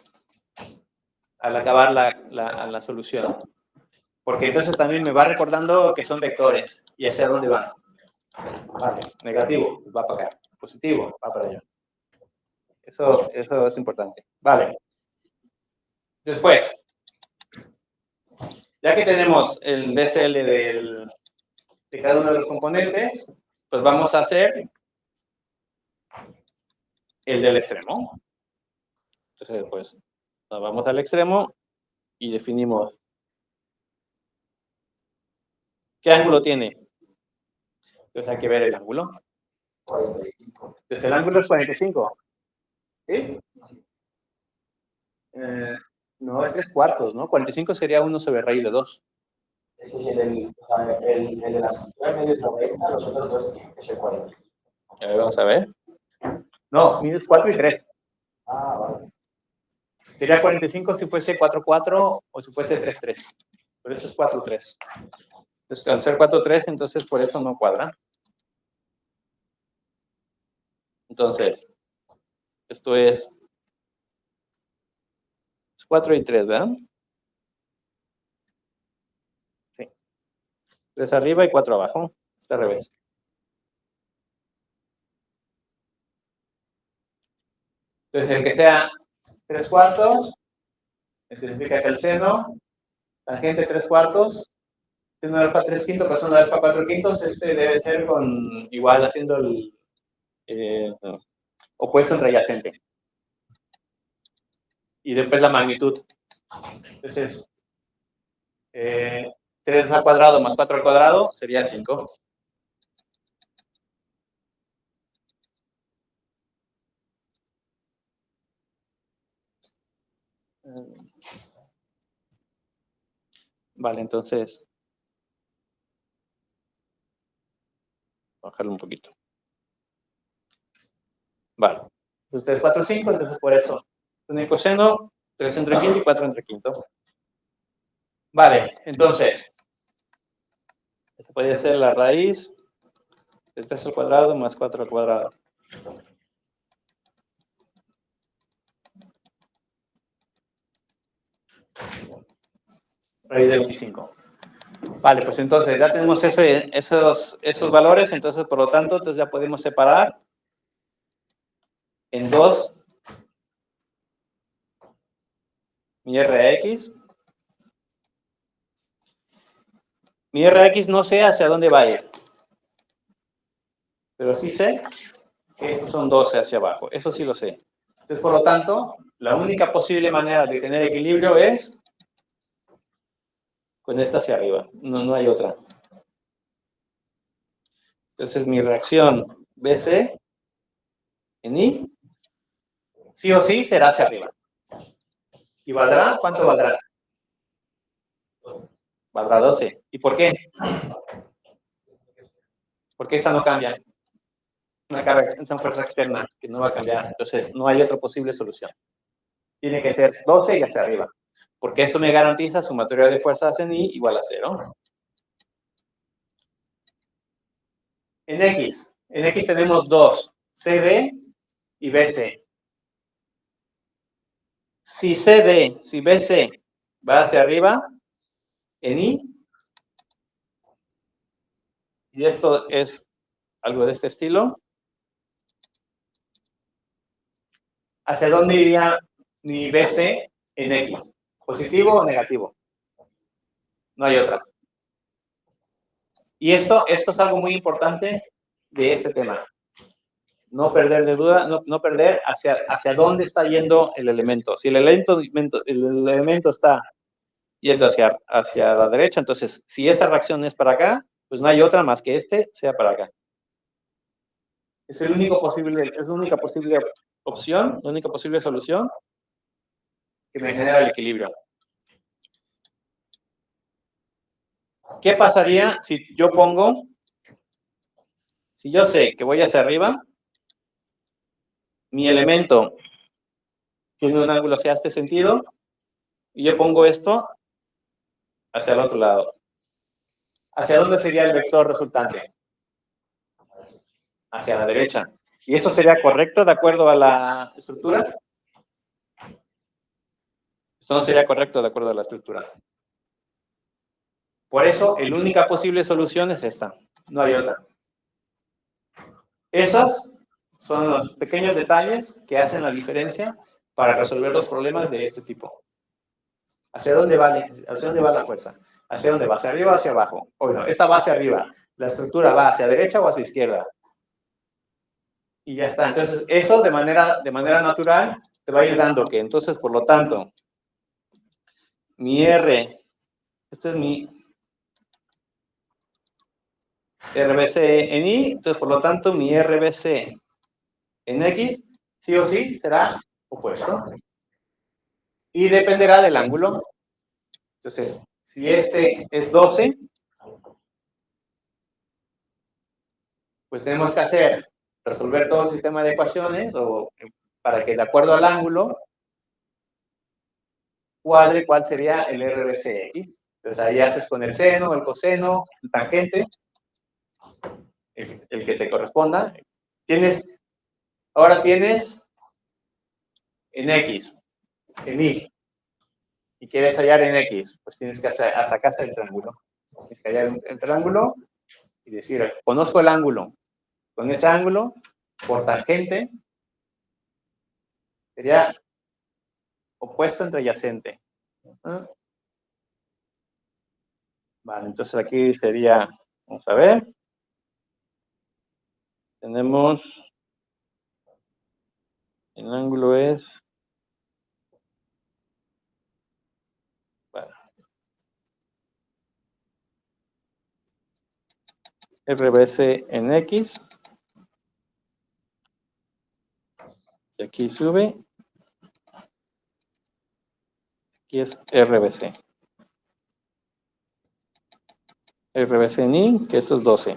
al acabar la solución. Porque entonces también me va recordando que son vectores y hacia dónde van. Vale, negativo, va para acá. Positivo, va para allá. Eso es importante. Vale. Después, ya que tenemos el DSL de cada uno de los componentes, pues vamos a hacer el del extremo. Entonces, pues, vamos al extremo y definimos qué ángulo tiene. Entonces hay que ver el ángulo. 45. Entonces el ángulo es 45. ¿Sí? No, es 3/4, ¿no? 45 sería 1 sobre raíz de 2. Es que si el de la estructura medio es 90, los otros dos tienen que ser 45. A ver, vamos a ver. No, mides 4 y 3. Ah, vale. Sería 45 si fuese 4/4 o si fuese 3/3. Por eso es 4/3. Entonces, al ser 4/3, entonces por eso no cuadra. Entonces, esto es 4 y 3, ¿verdad? Sí. 3 arriba y 4 abajo. Está al revés. Entonces, el que sea 3/4, significa que el seno, tangente 3/4, seno de alfa 3/5, coseno de alfa 4/5, este debe ser igual haciendo el opuesto entre adyacente. Y después la magnitud. Entonces, 3 al cuadrado más 4 al cuadrado sería 5. Vale, entonces, bajarlo un poquito. Vale. Entonces 3, 4, 5, entonces por eso. Un coseno, 3 entre quinto y 4 entre quinto. Vale, entonces, esto puede ser la raíz de 3 al cuadrado más 4 al cuadrado. Raíz de 25. Vale, pues entonces ya tenemos esos valores, entonces por lo tanto entonces ya podemos separar en 2 mi RX. Mi RX no sé hacia dónde va a ir, pero sí sé que estos son 12 hacia abajo, eso sí lo sé. Entonces por lo tanto, la única posible manera de tener equilibrio es con esta hacia arriba, no hay otra. Entonces mi reacción BC en I, sí o sí será hacia arriba. ¿Y valdrá? ¿Cuánto valdrá? Valdrá 12. ¿Y por qué? Porque esta no cambia. Una fuerza externa que no va a cambiar. Entonces no hay otra posible solución. Tiene que ser 12 y hacia arriba. Porque eso me garantiza sumatoria de fuerzas en I igual a 0. En X tenemos 2, CD y BC. Si BC va hacia arriba, en I, y esto es algo de este estilo, ¿hacia dónde iría mi BC en X? ¿Positivo o negativo? No hay otra. Y esto es algo muy importante de este tema. No perder de duda, no perder hacia dónde está yendo el elemento. Si el elemento está yendo hacia la derecha, entonces si esta reacción es para acá, pues no hay otra más que sea para acá. Es la única posible opción, la única posible solución que me genera el equilibrio. ¿Qué pasaría si yo sé que voy hacia arriba, mi elemento tiene un ángulo hacia este sentido, y yo pongo esto hacia el otro lado? ¿Hacia dónde sería el vector resultante? Hacia la derecha. ¿Y eso sería correcto de acuerdo a la estructura? Esto no sería correcto de acuerdo a la estructura. Por eso, la única posible solución es esta. No hay otra. Esos son los pequeños detalles que hacen la diferencia para resolver los problemas de este tipo. ¿Hacia dónde va la fuerza? ¿Hacia dónde va? ¿Hacia arriba o hacia abajo? Bueno, esta va hacia arriba. ¿La estructura va hacia derecha o hacia izquierda? Y ya está. Entonces, eso de manera natural te va a ir dando que, entonces, por lo tanto, mi R, este es mi RBC en Y, entonces, por lo tanto, mi RBC en X, sí o sí, será opuesto. Y dependerá del ángulo. Entonces, si este es 12, pues tenemos que resolver todo el sistema de ecuaciones para que de acuerdo al ángulo cuadre cuál sería el RBCX. Entonces ahí haces con el seno, el coseno, el tangente, el que te corresponda. Ahora tienes en X, en Y, y quieres hallar en X, pues tienes que hasta acá está el triángulo. Tienes que hallar el triángulo y decir, conozco el ángulo. Con ese ángulo, por tangente, sería opuesto entre adyacente. Vale, entonces aquí sería, vamos a ver, tenemos, el ángulo es, bueno, RBC en X, y aquí sube, aquí es RBC. RBC en Y, que esto es 12.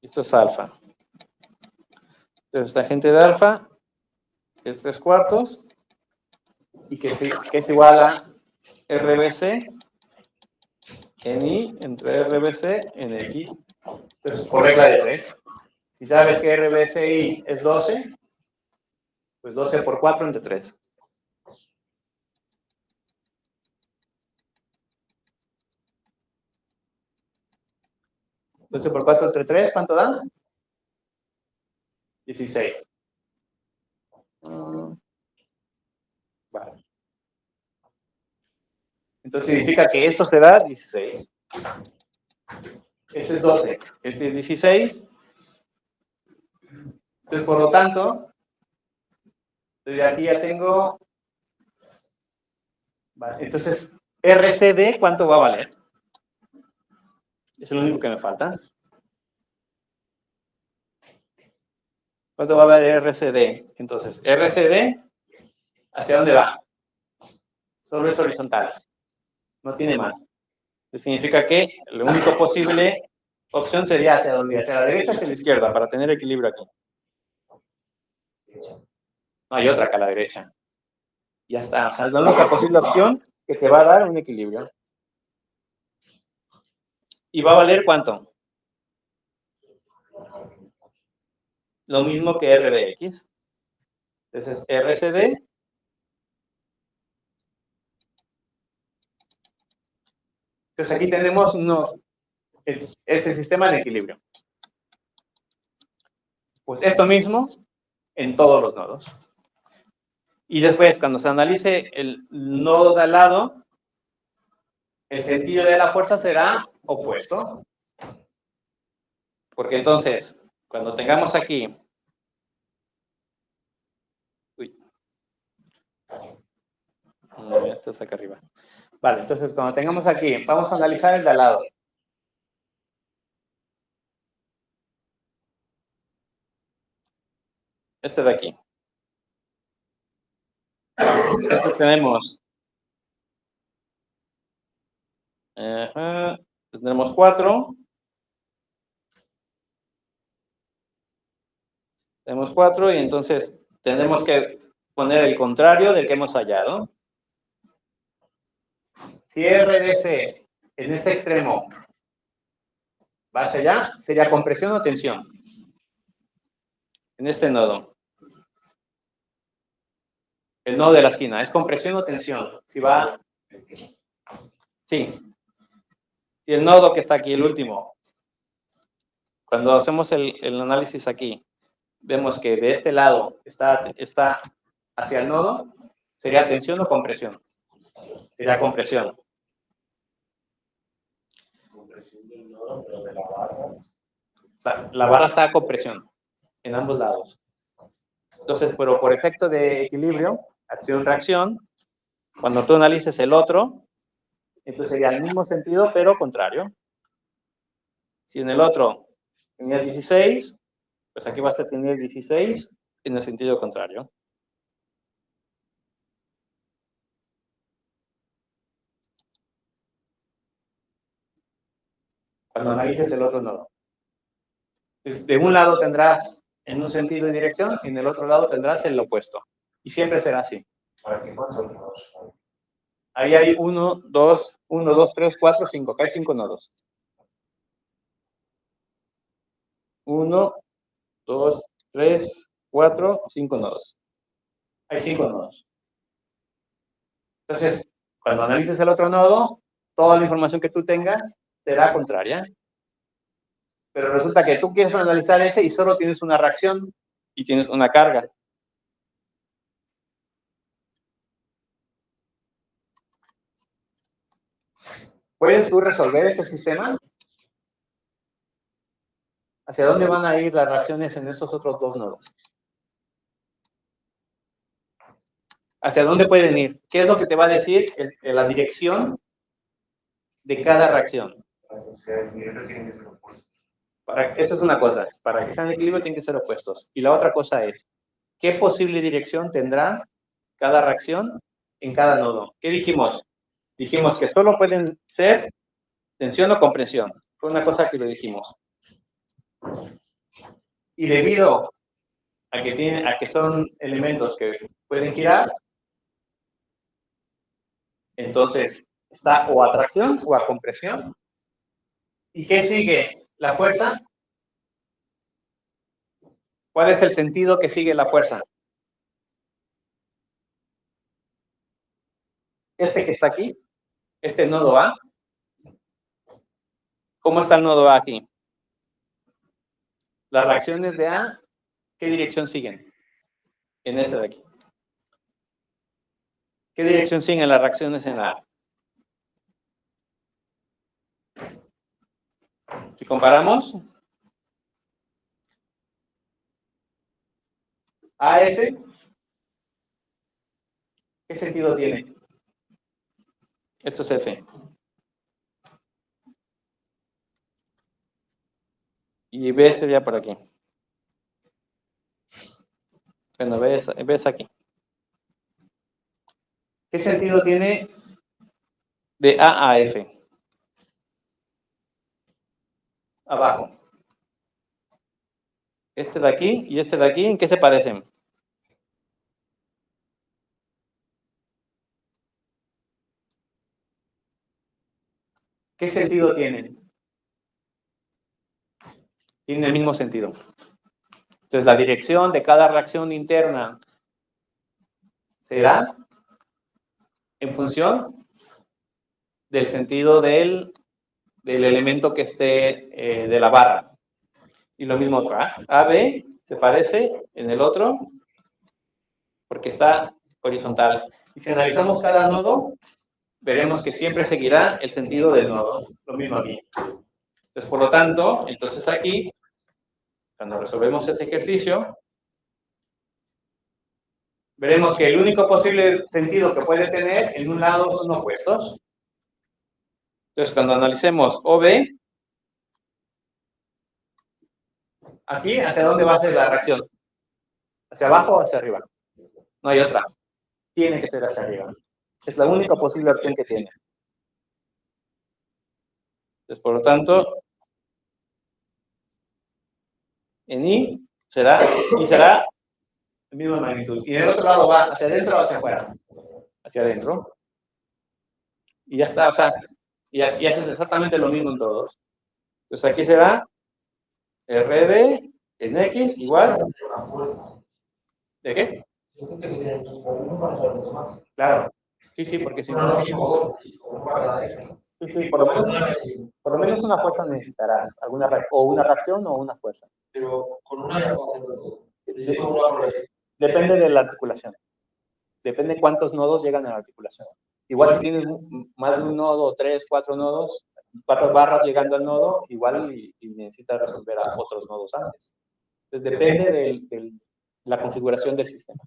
Esto es alfa. Entonces, tangente de alfa es 3/4 y que es igual a RBC en Y entre RBC en X. Entonces, por regla de 3. Si sabes que RBCI es 12, pues 12 por 4 entre 3. Entonces, por 4 entre 3, ¿cuánto da? 16. Vale. Entonces significa que esto se da 16. Este es 12. Este es 16. Entonces, por lo tanto, de aquí ya tengo... Vale, entonces, RCD, ¿cuánto va a valer? Es lo único que me falta. ¿Cuánto va a valer RCD? Entonces, RCD, ¿hacia dónde va? Solo es horizontal. No tiene más. Eso significa que la única posible opción sería hacia dónde, hacia la derecha o hacia la izquierda, para tener equilibrio aquí. No hay otra que a la derecha. Ya está. O sea, es la única posible opción que te va a dar un equilibrio. ¿Y va a valer cuánto? Lo mismo que R de X. Entonces, RCD. Entonces, aquí tenemos este sistema en equilibrio. Pues esto mismo en todos los nodos. Y después, cuando se analice el nodo de al lado, el sentido de la fuerza será opuesto. Porque entonces, cuando tengamos aquí... Uy. No, esto es acá arriba. Vale, entonces cuando tengamos aquí, vamos a analizar el de al lado. Este de aquí. Entonces tenemos... Tendremos 4. Tenemos 4 y entonces tendremos que poner el contrario del que hemos hallado. Si RDC en este extremo va hacia allá, sería compresión o tensión. En este nodo. El nodo de la esquina, ¿es compresión o tensión? Si va... Sí. Y el nodo que está aquí, el último. Cuando hacemos el análisis aquí, vemos que de este lado está hacia el nodo, ¿sería tensión o compresión? Sería compresión. Compresión del nodo, pero de la barra. La barra está a compresión en ambos lados. Entonces, pero por efecto de equilibrio, acción-reacción, cuando tú analices el otro, entonces sería el mismo sentido, pero contrario. Si en el otro tenía 16, pues aquí vas a tener 16 en el sentido contrario. Cuando analices el otro nodo. De un lado tendrás en un sentido y dirección, y en el otro lado tendrás el opuesto. Y siempre será así. ¿Para qué cuántos nodos hay? Ahí hay 1, 2, 3, 4, 5. Acá hay 5 nodos. 1, 2, 3, 4, 5 nodos. Hay 5 nodos. Entonces, cuando analices el otro nodo, toda la información que tú tengas será contraria. Pero resulta que tú quieres analizar ese y solo tienes una reacción y tienes una carga. ¿Puedes tú resolver este sistema? ¿Hacia dónde van a ir las reacciones en estos otros dos nodos? ¿Hacia dónde pueden ir? ¿Qué es lo que te va a decir la dirección de cada reacción? Para que sea equilibrio tienen que ser opuestos. Esa es una cosa. Para que sean equilibrio tienen que ser opuestos. Y la otra cosa es, ¿qué posible dirección tendrá cada reacción en cada nodo? ¿Qué dijimos? Dijimos que solo pueden ser tensión o compresión. Fue una cosa que lo dijimos. Y debido a que son elementos que pueden girar, entonces está o a tracción o a compresión. ¿Y qué sigue? ¿La fuerza? ¿Cuál es el sentido que sigue la fuerza? Este que está aquí, este nodo A. ¿Cómo está el nodo A aquí? Las reacciones de A, ¿qué dirección siguen? En este de aquí. ¿Qué dirección siguen las reacciones en A? Si comparamos, AF, ¿qué sentido tiene? Esto es F. Y B sería por aquí. Bueno, B es aquí. ¿Qué sentido tiene de A a F? Abajo. Este de aquí y este de aquí, ¿en qué se parecen? ¿Qué sentido tienen? Tienen el mismo sentido. Entonces, la dirección de cada reacción interna será en función del sentido del elemento que esté de la barra. Y lo mismo acá. AB se parece en el otro porque está horizontal. Y si analizamos cada nodo, veremos que siempre seguirá el sentido del nodo. Lo mismo aquí. Entonces, por lo tanto, entonces aquí cuando resolvemos este ejercicio, veremos que el único posible sentido que puede tener en un lado son opuestos. Entonces, cuando analicemos OB, aquí, ¿hacia dónde va a ser la reacción? ¿Hacia abajo o hacia arriba? No hay otra. Tiene que ser hacia arriba. Es la única posible opción que tiene. Entonces, por lo tanto, en I será la misma magnitud. Y del otro lado va hacia adentro o hacia afuera. Hacia adentro. Y ya está, o sea, y haces exactamente lo mismo en todos. Entonces aquí será RB en X igual. Una fuerza. ¿De qué? Yo creo que tienen uno para saber mucho más. Claro. Sí, porque si No, no. no, uno para cada eje. Sí, por lo menos una fuerza necesitarás. O una reacción o una fuerza. Pero con una ya puedo hacerlo todo. Yo tengo una por eje. Depende de la articulación. Depende cuántos nodos llegan a la articulación. Igual si tienes más de un nodo, 3, 4 nodos, 4 barras llegando al nodo, igual y necesitas resolver a otros nodos antes. Entonces depende de la configuración del sistema.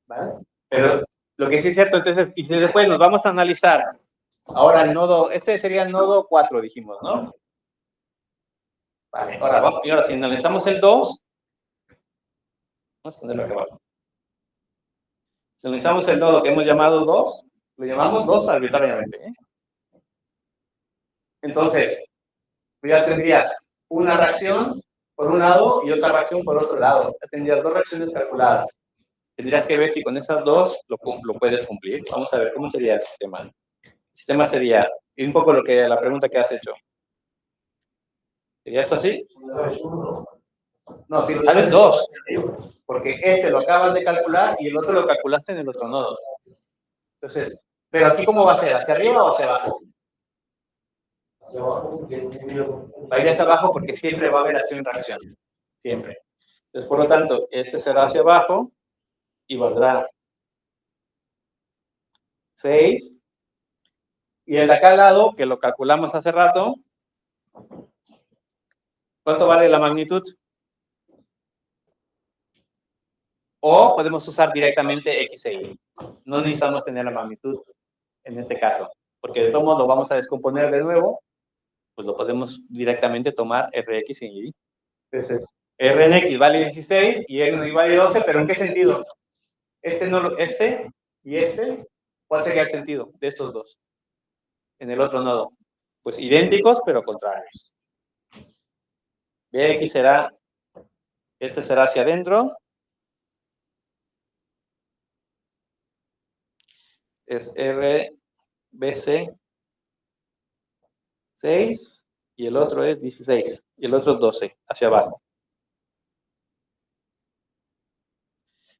¿Vale? Pero lo que sí es cierto, entonces, y después nos vamos a analizar. Ahora el nodo, este sería el nodo 4, dijimos, ¿no? Vale, ahora si analizamos el 2, vamos a ponerlo aquí abajo. Si analizamos el nodo que hemos llamado 2, lo llamamos 2 arbitrariamente. Entonces, ya tendrías una reacción por un lado y otra reacción por otro lado. Ya tendrías dos reacciones calculadas. Tendrías que ver si con esas dos lo puedes cumplir. Vamos a ver cómo sería el sistema. El sistema sería, y un poco la pregunta que has hecho. ¿Sería esto así? No, sabes dos. Porque este lo acabas de calcular y el otro lo calculaste en el otro nodo. Entonces, pero aquí ¿cómo va a ser? ¿Hacia arriba o hacia abajo? Hacia abajo porque Va a ir hacia abajo porque siempre va a haber acción-reacción. Siempre. Entonces, por lo tanto, este será hacia abajo y valdrá 6. Y el de acá al lado, que lo calculamos hace rato, ¿cuánto vale la magnitud? O podemos usar directamente X e Y. No necesitamos tener la magnitud en este caso, porque de todo modo lo vamos a descomponer de nuevo, pues lo podemos directamente tomar Rx en Y. Entonces, R en X vale 16 y R en Y vale 12, pero ¿en qué sentido? Este y este, ¿cuál sería el sentido de estos dos? En el otro nodo. Pues idénticos, pero contrarios. Bx será, este será hacia adentro. Es RBC 6 y el otro es 16 y el otro es 12 hacia abajo.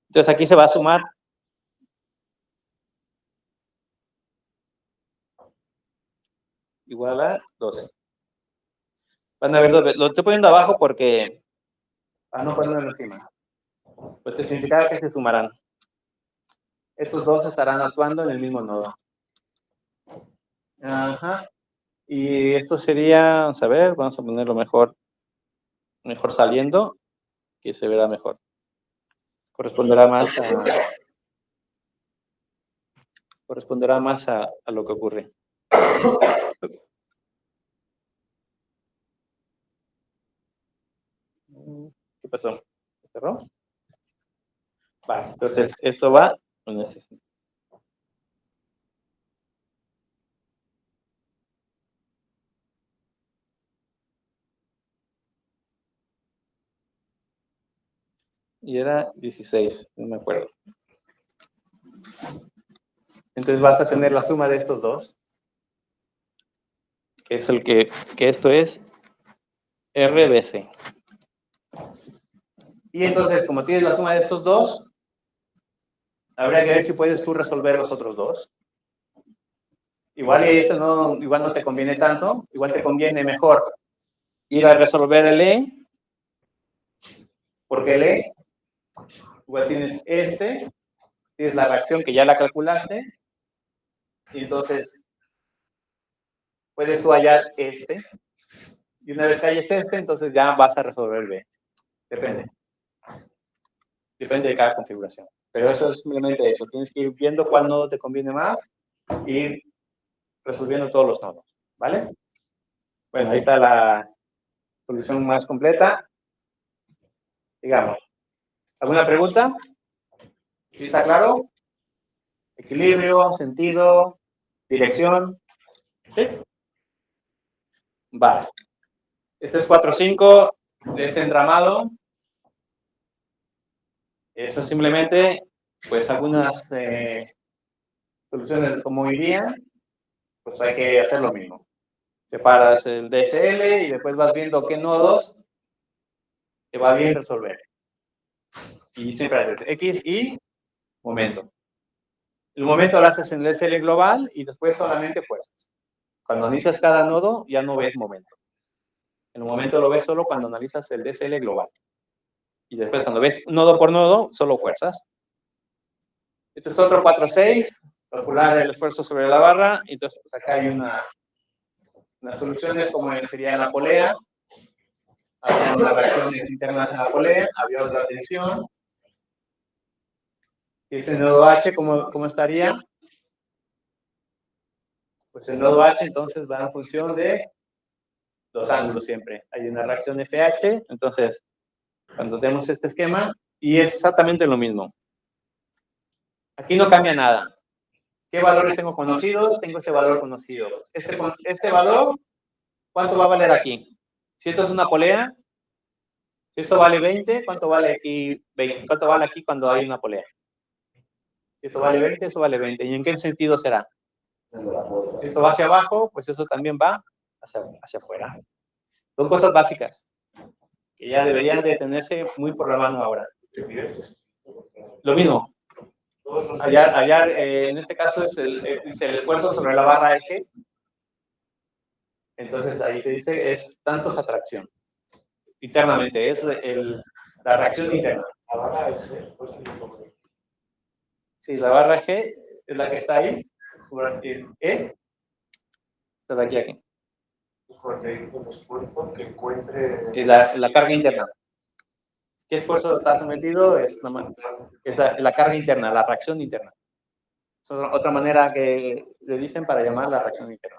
Entonces aquí se va a sumar igual a 12. Van a ver, lo estoy poniendo abajo porque no ponerlo encima. Pues te significa que se sumarán. Estos dos estarán actuando en el mismo nodo. Ajá. Y esto sería, vamos a ver, vamos a ponerlo mejor saliendo, que se verá mejor. Corresponderá más a lo que ocurre. ¿Qué pasó? ¿Se cerró? Vale, entonces esto va en ese sentido. Y era 16, no me acuerdo. Entonces vas a tener la suma de estos dos, que es que esto es RBC. Y entonces, como tienes la suma de estos dos, habría que ver si puedes tú resolver los otros dos. Igual igual no te conviene tanto, igual te conviene mejor ir a resolver el E, porque el E, igual tienes tienes la reacción que ya la calculaste, y entonces puedes tú hallar y Y una vez que hayas este, entonces ya vas a resolver B. Depende. Depende de cada configuración. Pero eso es simplemente eso. Tienes que ir viendo cuál nodo te conviene más y ir resolviendo todos los nodos. ¿Vale? Bueno, ahí está la solución más completa. Digamos. ¿Alguna pregunta? ¿Sí está claro? Equilibrio, sentido, dirección. ¿Sí? Vale. Este es 4.5 de este entramado. Eso simplemente, pues algunas soluciones como irían, pues hay que hacer lo mismo. Separas el DSL y después vas viendo qué nodos te va bien resolver. Y siempre haces X y momento. El momento lo haces en el DSL global y después solamente fuerzas. Cuando analizas cada nodo, ya no ves momento. En el momento lo ves solo cuando analizas el DSL global. Y después cuando ves nodo por nodo, solo fuerzas. Este es otro 4.6, calcular el esfuerzo sobre la barra. Entonces pues acá hay unas soluciones como sería la polea. Había unas reacciones internas en la polea, había otra tensión. Y ese nodo H, ¿cómo estaría? Pues el nodo H entonces va en función de los ángulos siempre. Hay una reacción FH, entonces cuando tenemos este esquema, y es exactamente lo mismo. Aquí no cambia nada. ¿Qué valores tengo conocidos? Tengo este valor conocido. Este valor, ¿cuánto va a valer aquí? Si esto es una polea, si esto vale 20, ¿cuánto vale aquí 20? ¿Cuánto vale aquí cuando hay una polea? Si esto vale 20, eso vale 20. ¿Y en qué sentido será? Si esto va hacia abajo, pues eso también va hacia afuera. Son cosas básicas que ya deberían de tenerse muy por la mano ahora. Lo mismo. Hallar, en este caso es el esfuerzo sobre la barra eje. Entonces ahí te dice es tantos atracción. Internamente, es la reacción interna. La barra es pues, Sí, la barra G es la que está ahí. E está de aquí a aquí. cuando te dice un esfuerzo que encuentre. Y la carga interna. ¿Qué esfuerzo está sometido? Es la carga interna, la reacción interna. Es otra manera que le dicen para llamar la reacción interna.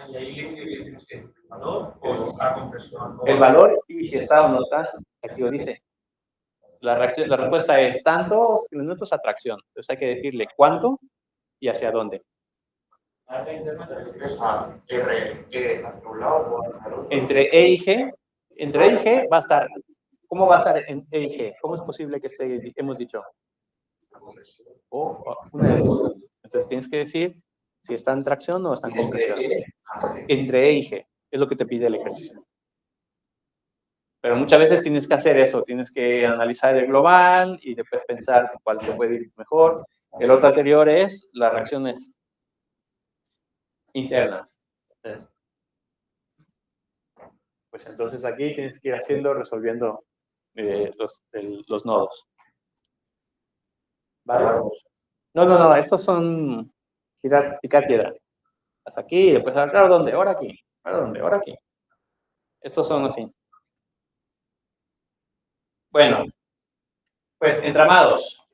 Y ahí tienes que decir el valor o si está compresión. El valor y si está o no está, aquí lo dice. La respuesta es tantos minutos atracción. Entonces hay que decirle cuánto y hacia dónde. Carga interna te refieres a R, hacia un lado o hacia el otro. Entre E y G va a estar. ¿Cómo va a estar en E y G? ¿Cómo es posible que esté, hemos dicho? Una de dos. Entonces tienes que decir si está en tracción o está en compresión. Entre E y G. Es lo que te pide el ejercicio. Pero muchas veces tienes que hacer eso. Tienes que analizar el global y después pensar cuál te puede ir mejor. El otro anterior es las reacciones internas. Pues entonces aquí tienes que ir haciendo, resolviendo los nodos. ¿Vale? No, estos son picar piedra. Hasta aquí, después ahora dónde, ahora aquí, ahora dónde, ahora aquí. Estos son así. Bueno, pues entramados.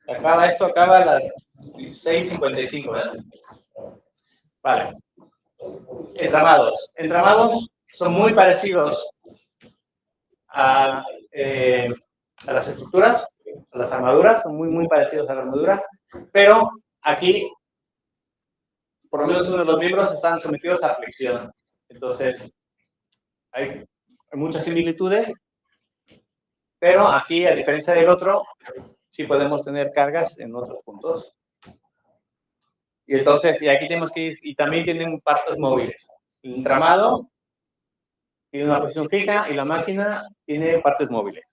Esto acaba a las 6:55, ¿verdad? Vale. Entramados. Entramados son muy parecidos a las estructuras, a las armaduras, son muy parecidos a la armadura, pero aquí, por lo menos uno de los miembros están sometidos a flexión. Entonces, hay muchas similitudes, pero aquí, a diferencia del otro, sí podemos tener cargas en otros puntos. Y entonces, y aquí tenemos que ir, y también tienen partes móviles. El entramado tiene una posición fija y la máquina tiene partes móviles.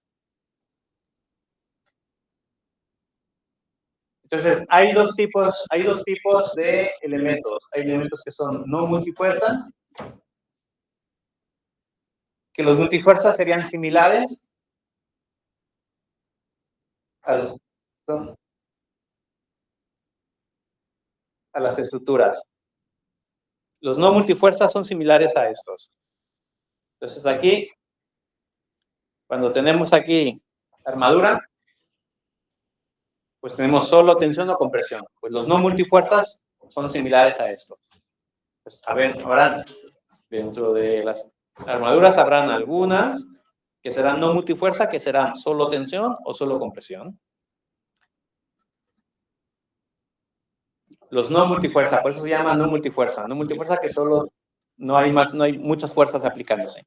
Entonces, hay dos tipos de elementos. Hay elementos que son no multifuerza, que los multifuerzas serían similares a las estructuras. Los no multifuerzas son similares a estos. Entonces aquí, cuando tenemos aquí armadura, pues tenemos solo tensión o compresión. Pues los no multifuerzas son similares a estos. Pues, a ver, ahora, dentro de las armaduras habrán algunas que serán no multifuerza, que serán solo tensión o solo compresión. Los no multifuerza, por eso se llama no multifuerza. No multifuerza que solo no hay muchas fuerzas aplicándose.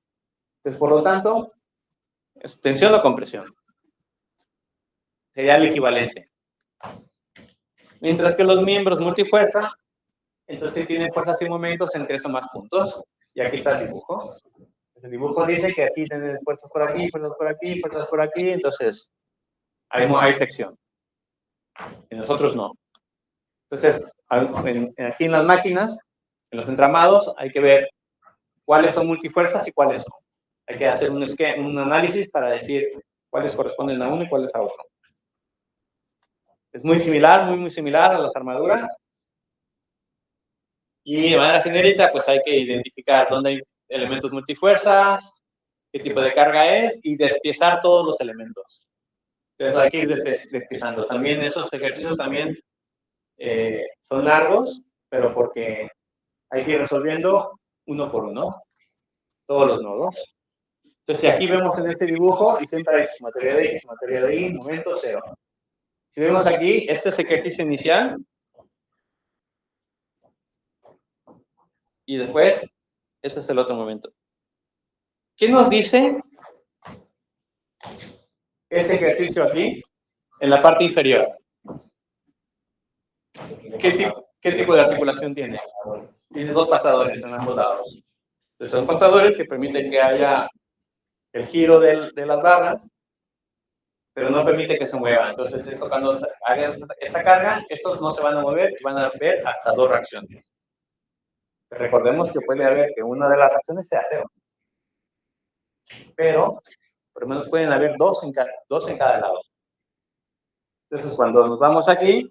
Entonces, por lo tanto, es tensión o compresión. Sería el equivalente. Mientras que los miembros multifuerza, entonces tienen fuerzas y momentos en 3 o más puntos. Y aquí está el dibujo. El dibujo dice que aquí tienen fuerzas por aquí, fuerzas por aquí, fuerzas por aquí. Entonces, hay fricción. Y nosotros no. Entonces, aquí en las máquinas, en los entramados, hay que ver cuáles son multifuerzas y cuáles no. Hay que hacer un análisis para decir cuáles corresponden a uno y cuáles a otro. Es muy similar, muy similar a las armaduras. Y de manera genérica, pues hay que identificar dónde hay elementos multifuerzas, qué tipo de carga es y despiezar todos los elementos. Entonces hay que ir despiezando. También esos ejercicios también son largos, pero porque hay que ir resolviendo uno por uno todos los nodos. Entonces, si aquí vemos en este dibujo, y siempre hay sumatoria de X, sumatoria de Y, momento 0. Si vemos aquí, este es ejercicio inicial. Y después, este es el otro momento. ¿Qué nos dice este ejercicio aquí, en la parte inferior? ¿Qué tipo de articulación tiene? Tiene 2 pasadores en ambos lados. Entonces, son pasadores que permiten que haya el giro de las barras, pero no permite que se muevan. Entonces, esto cuando haga esta carga, estos no se van a mover y van a haber hasta 2 reacciones. Recordemos que puede haber que una de las reacciones sea 0. Pero, por lo menos pueden haber 2 en cada lado. Entonces, cuando nos vamos aquí,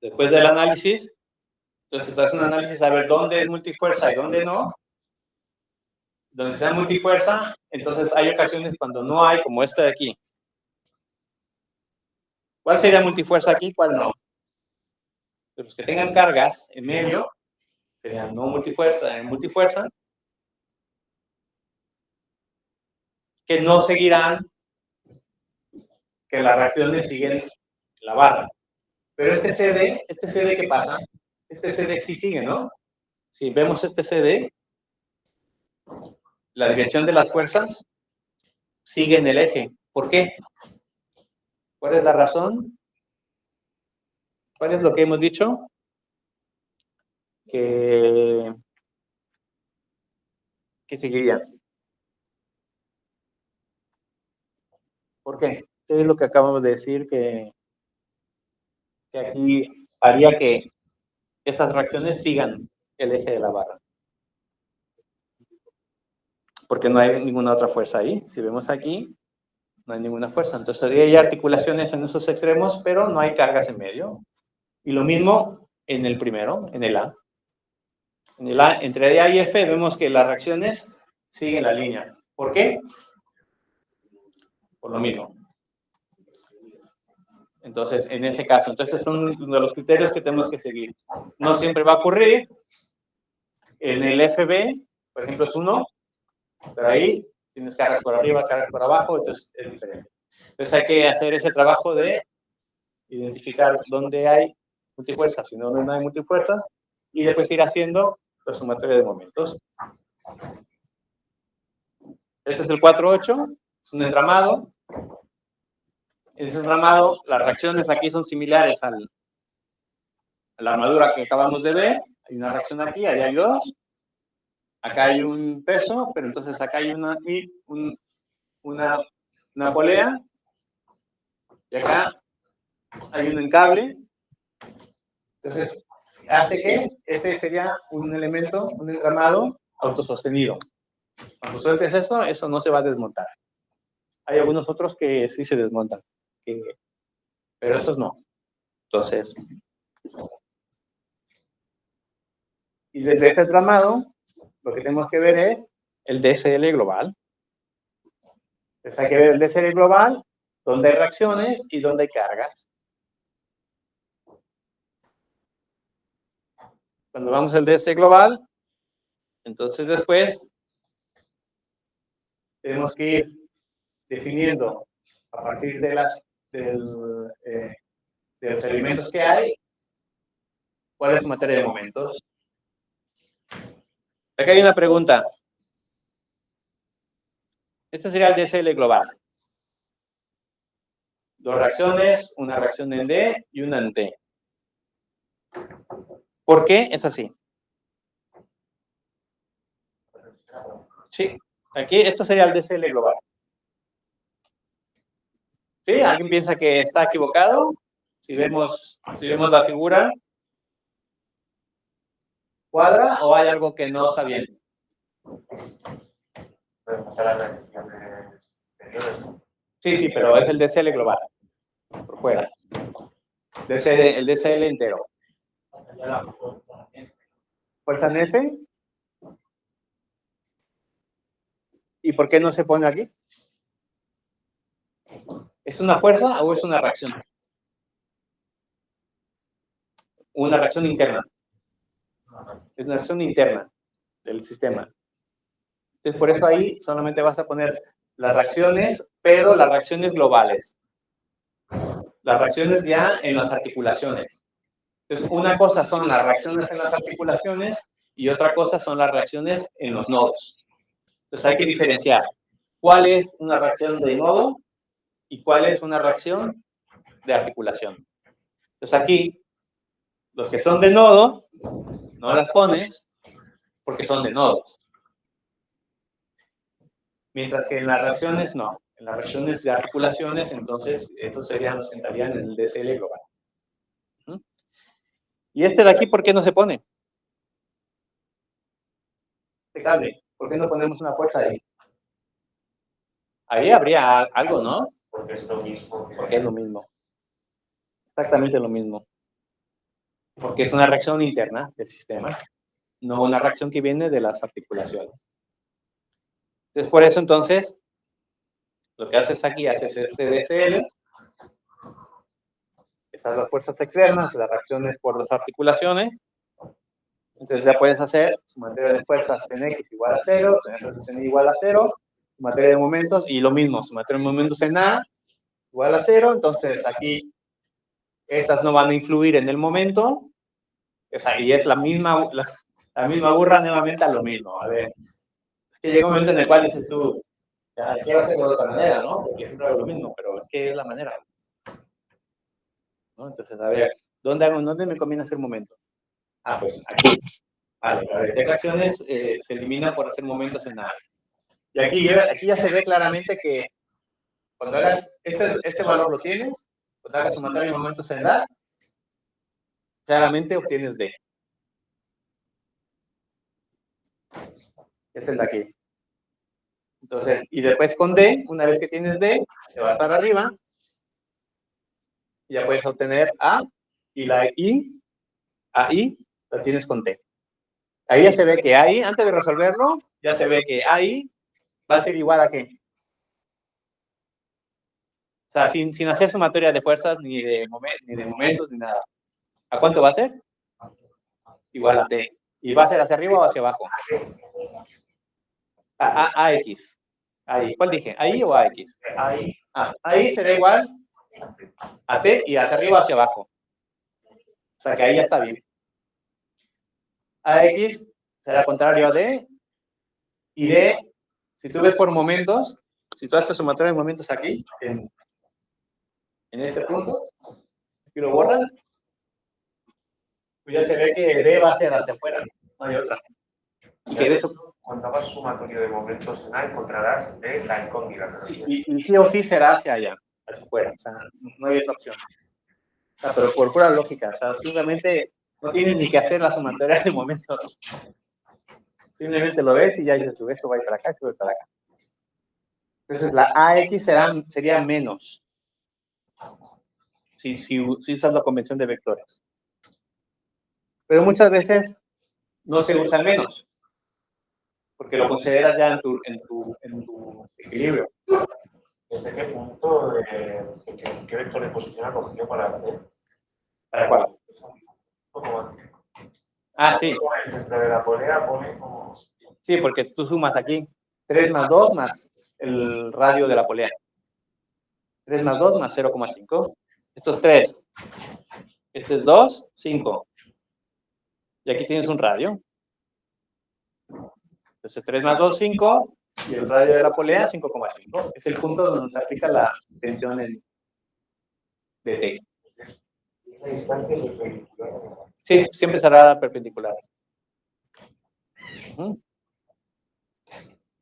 después del análisis, entonces haces un análisis a ver dónde es multifuerza y dónde no. Donde sea multifuerza, entonces hay ocasiones cuando no hay, como esta de aquí. ¿Cuál sería multifuerza aquí? ¿Cuál no? Los que tengan cargas en medio serían no multifuerza, en multifuerza, que no seguirán, que las reacciones siguen la barra. Pero este CD, ¿qué pasa? Este CD sí sigue, ¿no? Si vemos este CD, la dirección de las fuerzas sigue en el eje. ¿Por qué? ¿Cuál es la razón? ¿Cuál es lo que hemos dicho? Que seguirían. ¿Por qué? ¿Qué es lo que acabamos de decir que aquí haría que estas reacciones sigan el eje de la barra? Porque no hay ninguna otra fuerza ahí. Si vemos aquí, no hay ninguna fuerza. Entonces hay articulaciones en esos extremos, pero no hay cargas en medio. Y lo mismo en el primero, en el A. En el A, entre A y F, vemos que las reacciones siguen la línea. ¿Por qué? Por lo mismo. Entonces, en ese caso, entonces son uno de los criterios que tenemos que seguir. No siempre va a ocurrir. En el FB, por ejemplo, es 1, pero ahí tienes cargas por arriba, cargas por abajo, entonces es diferente. Entonces hay que hacer ese trabajo de identificar dónde hay multifuerzas y dónde no hay multifuerzas, y después ir haciendo la sumatoria de momentos. Este es el 4-8, es un entramado. En ese entramado, las reacciones aquí son similares a la armadura que acabamos de ver. Hay una reacción aquí, ahí hay 2. Acá hay un peso, pero entonces acá hay una polea. Y acá hay un encable. Entonces, hace que este sería un elemento, un entramado autosostenido. Cuando sueltes eso no se va a desmontar. Hay algunos otros que sí se desmontan, pero estos no. Entonces, Y desde ese tramado, lo que tenemos que ver es el DSL global. Entonces hay que ver el DSL global, donde hay reacciones y donde hay cargas. Cuando vamos al DSL global, entonces después tenemos que ir definiendo a partir de los elementos que hay, cuál es su materia de momentos. Aquí hay una pregunta. Este sería el DSL global. Dos reacciones, una reacción en D y una en T. ¿Por qué es así? Sí, aquí esto sería el DSL global. ¿Sí? ¿Alguien piensa que está equivocado? Si vemos la figura, ¿cuadra o hay algo que no está bien? Pueden pasar las reacciones exteriores, ¿no? Sí, pero es el DSL global. Por fuera. El DSL entero. Pasaría la fuerza F. ¿Fuerza en F? ¿Y por qué no se pone aquí? ¿Es una fuerza o es una reacción? Una reacción interna. Es una reacción interna del sistema. Entonces, por eso ahí solamente vas a poner las reacciones, pero las reacciones globales. Las reacciones ya en las articulaciones. Entonces, una cosa son las reacciones en las articulaciones y otra cosa son las reacciones en los nodos. Entonces, hay que diferenciar cuál es una reacción de nodo y cuál es una reacción de articulación. Entonces, aquí, los que son de nodo, no las pones porque son de nodos. Mientras que en las reacciones no. En las reacciones de articulaciones, entonces, esos los entrarían en el DSL global. ¿Y este de aquí por qué no se pone? Este cable, ¿por qué no ponemos una fuerza ahí? Ahí habría algo, ¿no? Porque es lo mismo. Porque es lo mismo. Exactamente lo mismo. Porque es una reacción interna del sistema, no una reacción que viene de las articulaciones. Entonces, por eso, entonces, lo que haces aquí, haces este DSL, estas las fuerzas externas, las reacciones por las articulaciones. Entonces ya puedes hacer su materia de fuerzas en X igual a 0, su materia de fuerzas en Y igual a 0, su materia de momentos, y lo mismo, su materia de momentos en A igual a 0, entonces aquí estas no van a influir en el momento, y es la misma burra nuevamente a lo mismo. A ver, es que llega un momento en el cual dices tú, ya, quiero hacerlo de otra manera, ¿no? Porque siempre hago lo mismo, pero es que es la manera. ¿No? Entonces, a ver, ¿dónde me conviene hacer momento? Ah, pues aquí. Vale, a ver, ¿qué reacciones se eliminan por hacer momentos en A? Y aquí ya se ve claramente que cuando hagas este valor lo tienes, cuando hagas su materia de momentos en A, claramente obtienes D. Es el de aquí. Entonces, y después con D, una vez que tienes D, te vas para arriba, y ya puedes obtener A, y la I, AI, la tienes con T. Ahí ya se ve que AI, antes de resolverlo, ya se ve que AI va a ser igual a ¿qué? O sea, sin hacer sumatoria de fuerzas, ni de momentos, ni nada. ¿A cuánto va a ser? Igual a T. ¿Y va a ser hacia arriba o hacia abajo? A X. Ahí. ¿Cuál dije? ¿Ahí o AX? Ahí. Ahí será igual a T y hacia arriba o hacia abajo. O sea que ahí ya está bien. AX será contrario a D. Y D, si tú ves por momentos, si tú haces sumatoria de momentos aquí, en este punto, aquí lo borras, pues ya se ve que D va a ser hacia afuera, no hay otra. Y que de eso, Cuando hagas sumatorio de momentos en A, encontrarás de la incógnita. y sí o sí será hacia allá, hacia afuera, o sea, no hay otra opción. O sea, pero por pura lógica, o sea, simplemente no tienes ni que hacer la sumatoria de momentos. Simplemente lo ves y ya dices, esto va a ir para acá, esto va a ir para acá. Entonces la AX sería menos. Si usas la convención de vectores. Pero muchas veces no se usa el menos, porque lo consideras ya en tu equilibrio. ¿Desde qué punto, qué vector de posición ha cogido para hacer? ¿Para cuál? Como Ah, sí. el centro de la polea pone como... Sí, porque tú sumas aquí 3 más 2 más el radio de la polea. 3 más 2 más 0,5. Esto es 3. Este es 2, 5. Y aquí tienes un radio. Entonces 3 más 2, 5. Y el radio de la polea, 5,5. Es el punto donde se aplica la tensión de T. La distancia es perpendicular. Sí, siempre será perpendicular.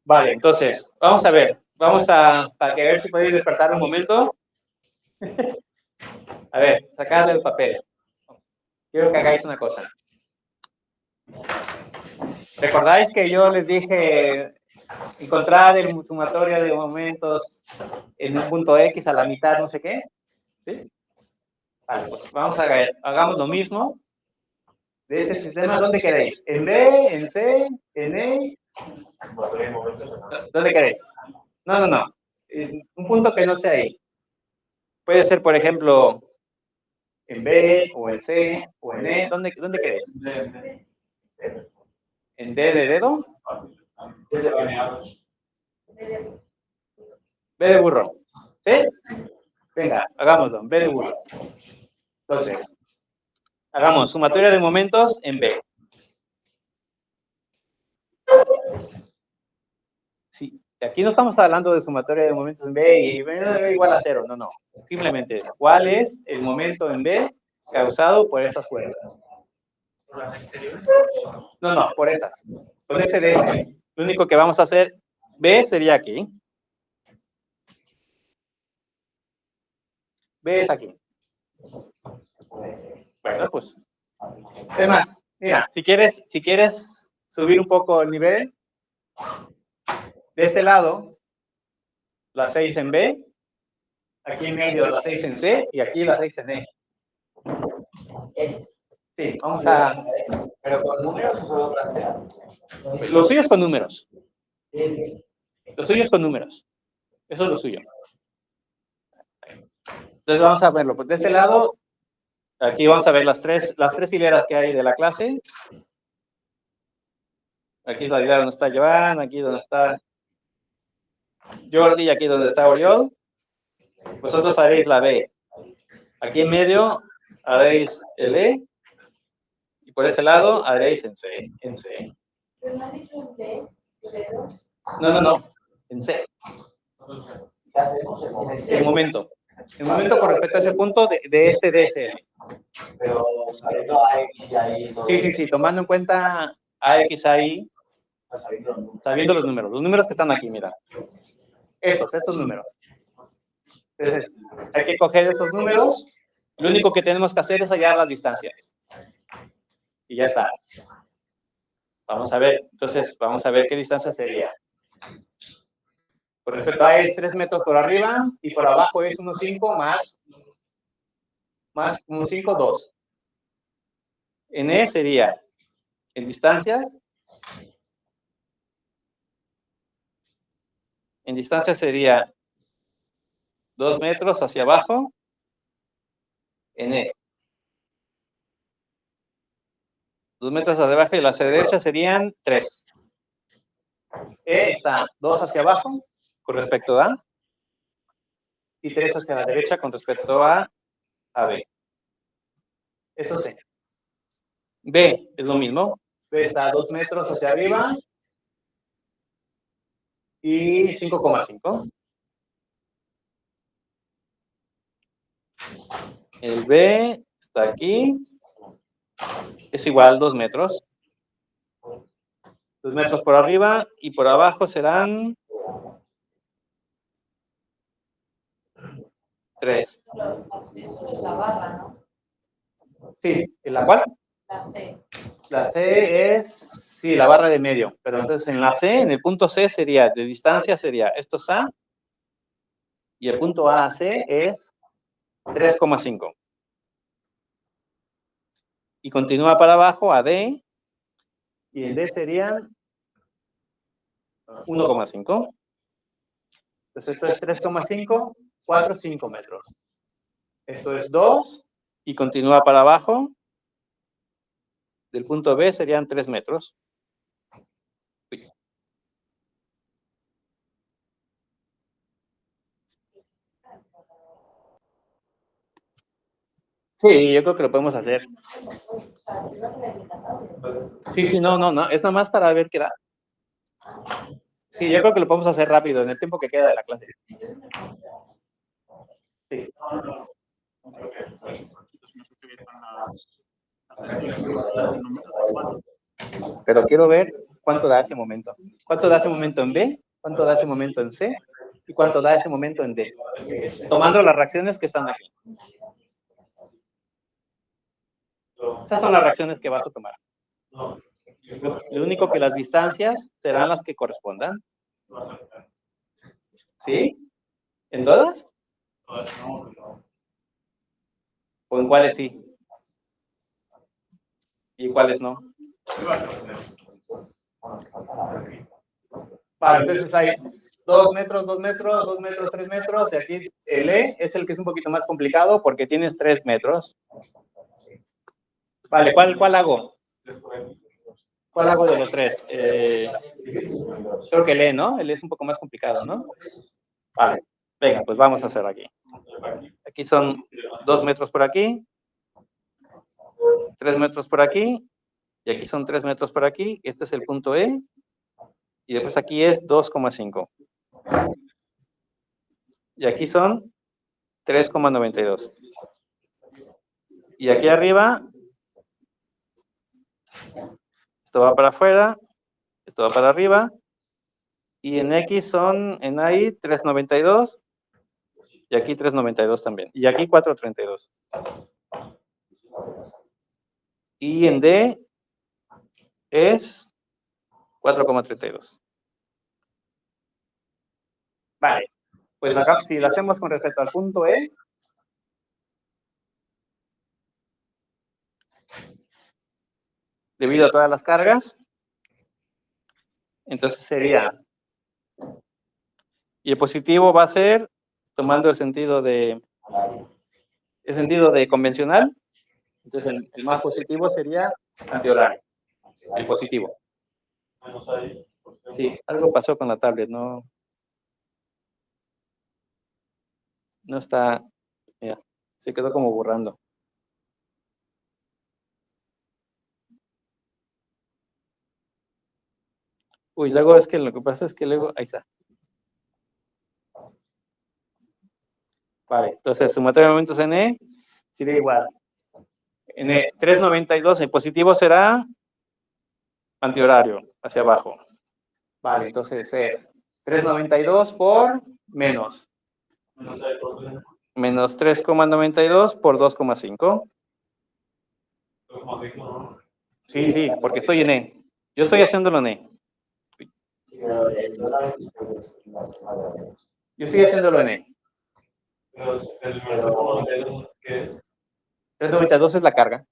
Vale, entonces, vamos a ver. Para que ver si podéis despertar un momento. A ver, sacarle el papel. Quiero que hagáis una cosa. ¿Recordáis que yo les dije encontrar el sumatorio de momentos en un punto X a la mitad, no sé qué? ¿Sí? Vale, pues vamos a ver, hagamos lo mismo. De este sistema, ¿dónde queréis? ¿En B, en C, en E? ¿Dónde queréis? No. Un punto que no esté ahí. Puede ser, por ejemplo, en B, o en C, o en E. ¿Dónde queréis? ¿En D de dedo? B de burro. ¿Sí? Venga, hagámoslo. B de burro. Entonces, hagamos sumatoria de momentos en B. Sí, aquí no estamos hablando de sumatoria de momentos en B y B igual a 0. No. Simplemente es cuál es el momento en B causado por esas fuerzas. No, por estas. Con este DS. Lo único que vamos a hacer, B sería aquí. B es aquí. Bueno, pues. Es más, mira, si quieres subir un poco el nivel, de este lado, las 6 en B, aquí en medio las 6 en C y aquí las 6 en E. Sí, vamos a... ¿Pero con números o solo plantear? Lo suyo es con números. Lo suyo es con números. Eso es lo suyo. Entonces vamos a verlo. Pues de este lado, aquí vamos a ver las tres hileras que hay de la clase. Aquí es la hilera donde está Joan, aquí donde está Jordi y aquí donde está Oriol. Vosotros haréis la B. Aquí en medio haréis el E. Y por ese lado haréis en C. Pero me has dicho en D, dedo. No. En C. ¿Qué hacemos? El momento. El momento. El momento con respecto a ese punto de este DSL. Pero sabiendo a X y a Y. Sí. Tomando en cuenta AX, AY, sabiendo los números. Los números que están aquí, mira. Estos números. Entonces, hay que coger esos números. Lo único que tenemos que hacer es hallar las distancias. Y ya está. Vamos a ver. Entonces, vamos a ver qué distancia sería. Por respecto a es 3 metros por arriba y por abajo es 1,5 más 1,5, 2. En E sería, en distancias sería 2 metros hacia abajo en E. 2 metros hacia abajo y la derecha serían 3. E está 2 hacia abajo con respecto a y 3 hacia la derecha con respecto a B. Eso sí. B es lo mismo. B está 2 metros hacia arriba y 5,5. El B está aquí. Es igual a 2 metros. 2 metros por arriba y por abajo serán 3. Eso es la barra, ¿no? Sí, ¿en la cual? La C. La C es, sí, la barra de medio. Pero entonces en la C, en el punto C sería, de distancia sería, esto es A. Y el punto A a C es 3,5. Y continúa para abajo a D. y en D serían 1,5. Entonces esto es 3,5, 4, 5 metros. Esto es 2 y continúa para abajo. Del punto B serían 3 metros. Uy. Sí, yo creo que lo podemos hacer. Sí, no, es nada más para ver qué da. Sí, yo creo que lo podemos hacer rápido en el tiempo que queda de la clase. Sí. Pero quiero ver cuánto da ese momento. ¿Cuánto da ese momento en B? ¿Cuánto da ese momento en C? ¿Y cuánto da ese momento en D? Tomando las reacciones que están aquí. Esas son las reacciones que vas a tomar. Lo único que las distancias serán las que correspondan. ¿Sí? ¿En todas? ¿O en cuáles sí? ¿Y cuáles no? Vale, entonces hay 2 metros, 2 metros, 2 metros, 3 metros, y aquí el E es el que es un poquito más complicado porque tienes 3 metros. Vale, ¿cuál hago? ¿Cuál hago de los 3? Creo que el E, ¿no? El E es un poco más complicado, ¿no? Vale, venga, pues vamos a hacer aquí. Aquí son 2 metros por aquí, 3 metros por aquí, y aquí son 3 metros por aquí. Este es el punto E, y después aquí es 2,5. Y aquí son 3,92. Y aquí arriba, esto va para afuera, esto va para arriba, y en X son, en ahí, 3,92, y aquí 3,92 también, y aquí 4,32. Y en D es 4,32. Vale, pues acá, si lo hacemos con respecto al punto E, debido a todas las cargas, entonces sería, y el positivo va a ser, tomando el sentido de convencional, entonces el más positivo sería antihorario, el positivo. Sí, algo pasó con la tablet, no está, mira, se quedó como borrando. Uy, luego es que lo que pasa es que luego, ahí está. Vale, entonces sumatoria de momentos en E sería igual. En E, 3,92, el positivo será antihorario, hacia abajo. Vale, entonces 3,92 por menos. Menos 3,92 por 2,5. Sí, porque estoy en E. Yo estoy haciéndolo en E. Yo estoy haciéndolo en E. 3,92 es la carga.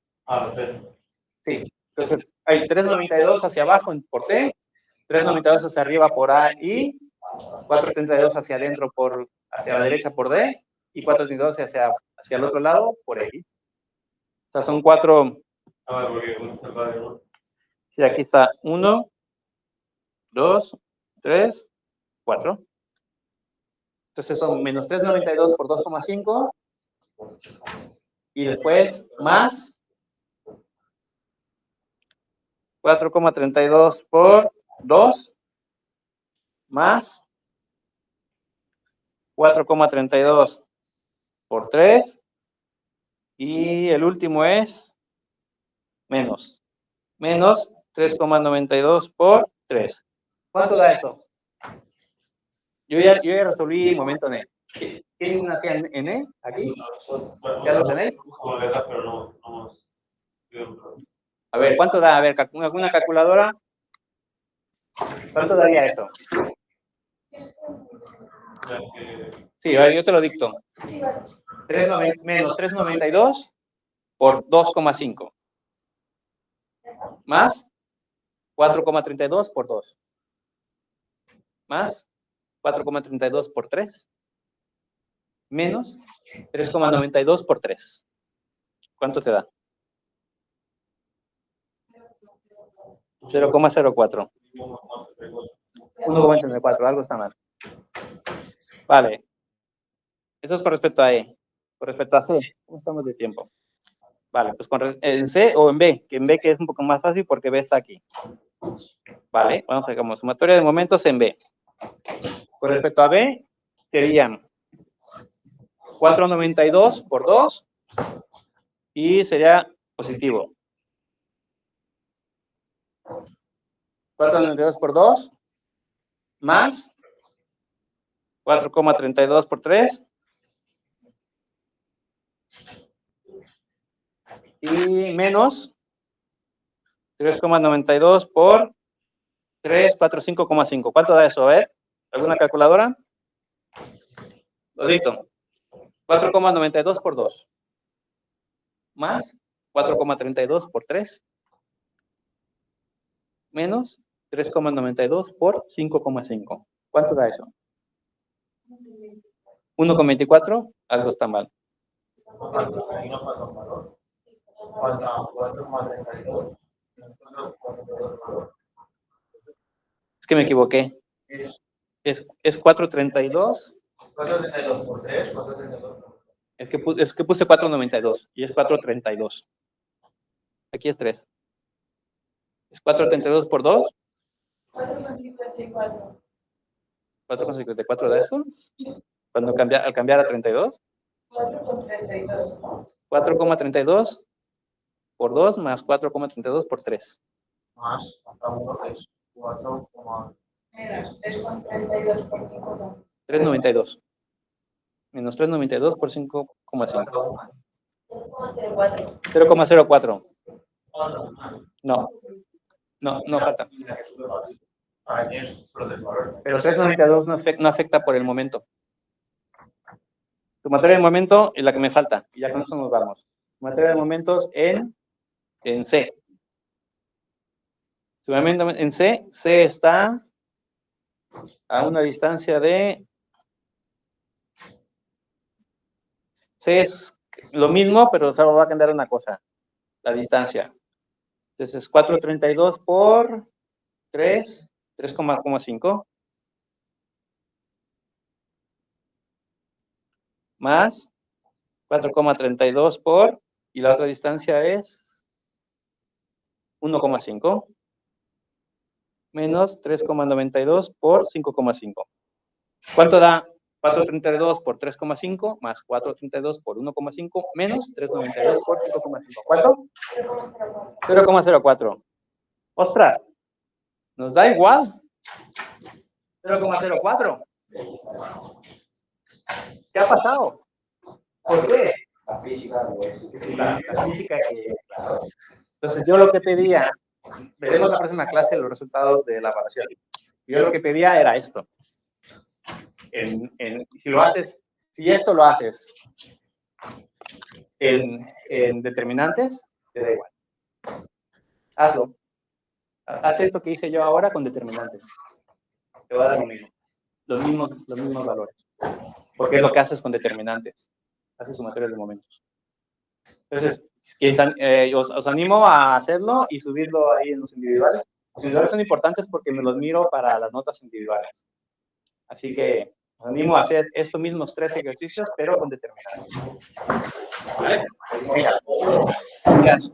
Sí, entonces hay 3,92 hacia abajo por T, 3,92 hacia arriba por A y 4,32 hacia adentro hacia la derecha por D y 4,32 hacia el otro lado por X. O sea, son 4. Sí, aquí está 1, 2, 3, 4. Entonces son menos 3,92 por 2,5 y después más 4,32 por 2 más 4,32 por 3 y el último es menos 3,92 por 3. ¿Cuánto da eso? Yo ya resolví el momento en E. ¿Quién hacía en E? ¿Aquí? ¿Ya lo tenéis? A ver, ¿cuánto da? A ver, ¿alguna calculadora? ¿Cuánto daría eso? Sí, a ver, yo te lo dicto. Menos 3,92 por 2,5. Más 4,32 por 2. Más 4,32 por 3. Menos 3,92 por 3. ¿Cuánto te da? 0,04. 1,84. Algo está mal. Vale. Eso es con respecto a E. Con respecto a C, ¿cómo estamos de tiempo? Vale, pues en C o en B, que en B que es un poco más fácil porque B está aquí. Vale, vamos a ver como sumatoria de momentos en B. Con respecto a B, serían 4,92 por 2 y sería positivo. 4,92 por 2 más 4,32 por 3 y menos 3,92 por 3, 4, 5,5. ¿Cuánto da eso? A ver, ¿alguna calculadora? Lo dicto. 4,92 por 2 más 4,32 por 3 menos 3,92 por 5,5. ¿Cuánto da eso? 1,24. Algo está mal. Ahí no falta un valor. Falta 4,32. Es que me equivoqué. Es 4,32. 4,32 por 3, 4,32 por 3. Es que puse 4,92 y es 4,32. Aquí es 3. Es 4,32 por 2. 4,54. 4,54 de eso. Al cambiar a 32. 4,32, ¿no? 4,32 por 2 más 4,32 por 3. Más, falta uno que es 4, Era 3,32 por 5, ¿no? 3,92. Menos 3,92 por 5,5. 0,04. 0,04. No. No falta. Para mí es solo del valor. Pero 3,92 no afecta por el momento. Sumatoria de momento es la que me falta. Y ya con eso nos vamos. Sumatoria de momentos en C. Sumatoria en C. C está a una distancia de... C es lo mismo, pero solo va a cambiar una cosa. La distancia. Entonces, 4,32 por 3, 3,5. Más 4,32 por, y la otra distancia es 1,5. Menos 3,92 por 5,5. ¿Cuánto da 4,32 por 3,5 más 4,32 por 1,5 menos 3,92 por 5,5? ¿Cuánto? 0,04. ¡Ostras! ¿Nos da igual? 0,04. ¿Qué ha pasado? ¿Por qué? La física, La física que... Entonces, yo lo que pedía, veremos la próxima clase los resultados de la evaluación. Yo lo que pedía era esto. Si esto lo haces en determinantes, te da igual. Hazlo. Haz esto que hice yo ahora con determinantes. Te va a dar lo mismo. Los mismos valores. Porque es lo que haces con determinantes. Haces sumatoria de momentos. Entonces, os animo a hacerlo y subirlo ahí en los individuales. Los individuales son importantes porque me los miro para las notas individuales. Así que os animo a hacer estos mismos 3 ejercicios, pero con determinantes. ¿Vale? Mira. Gracias.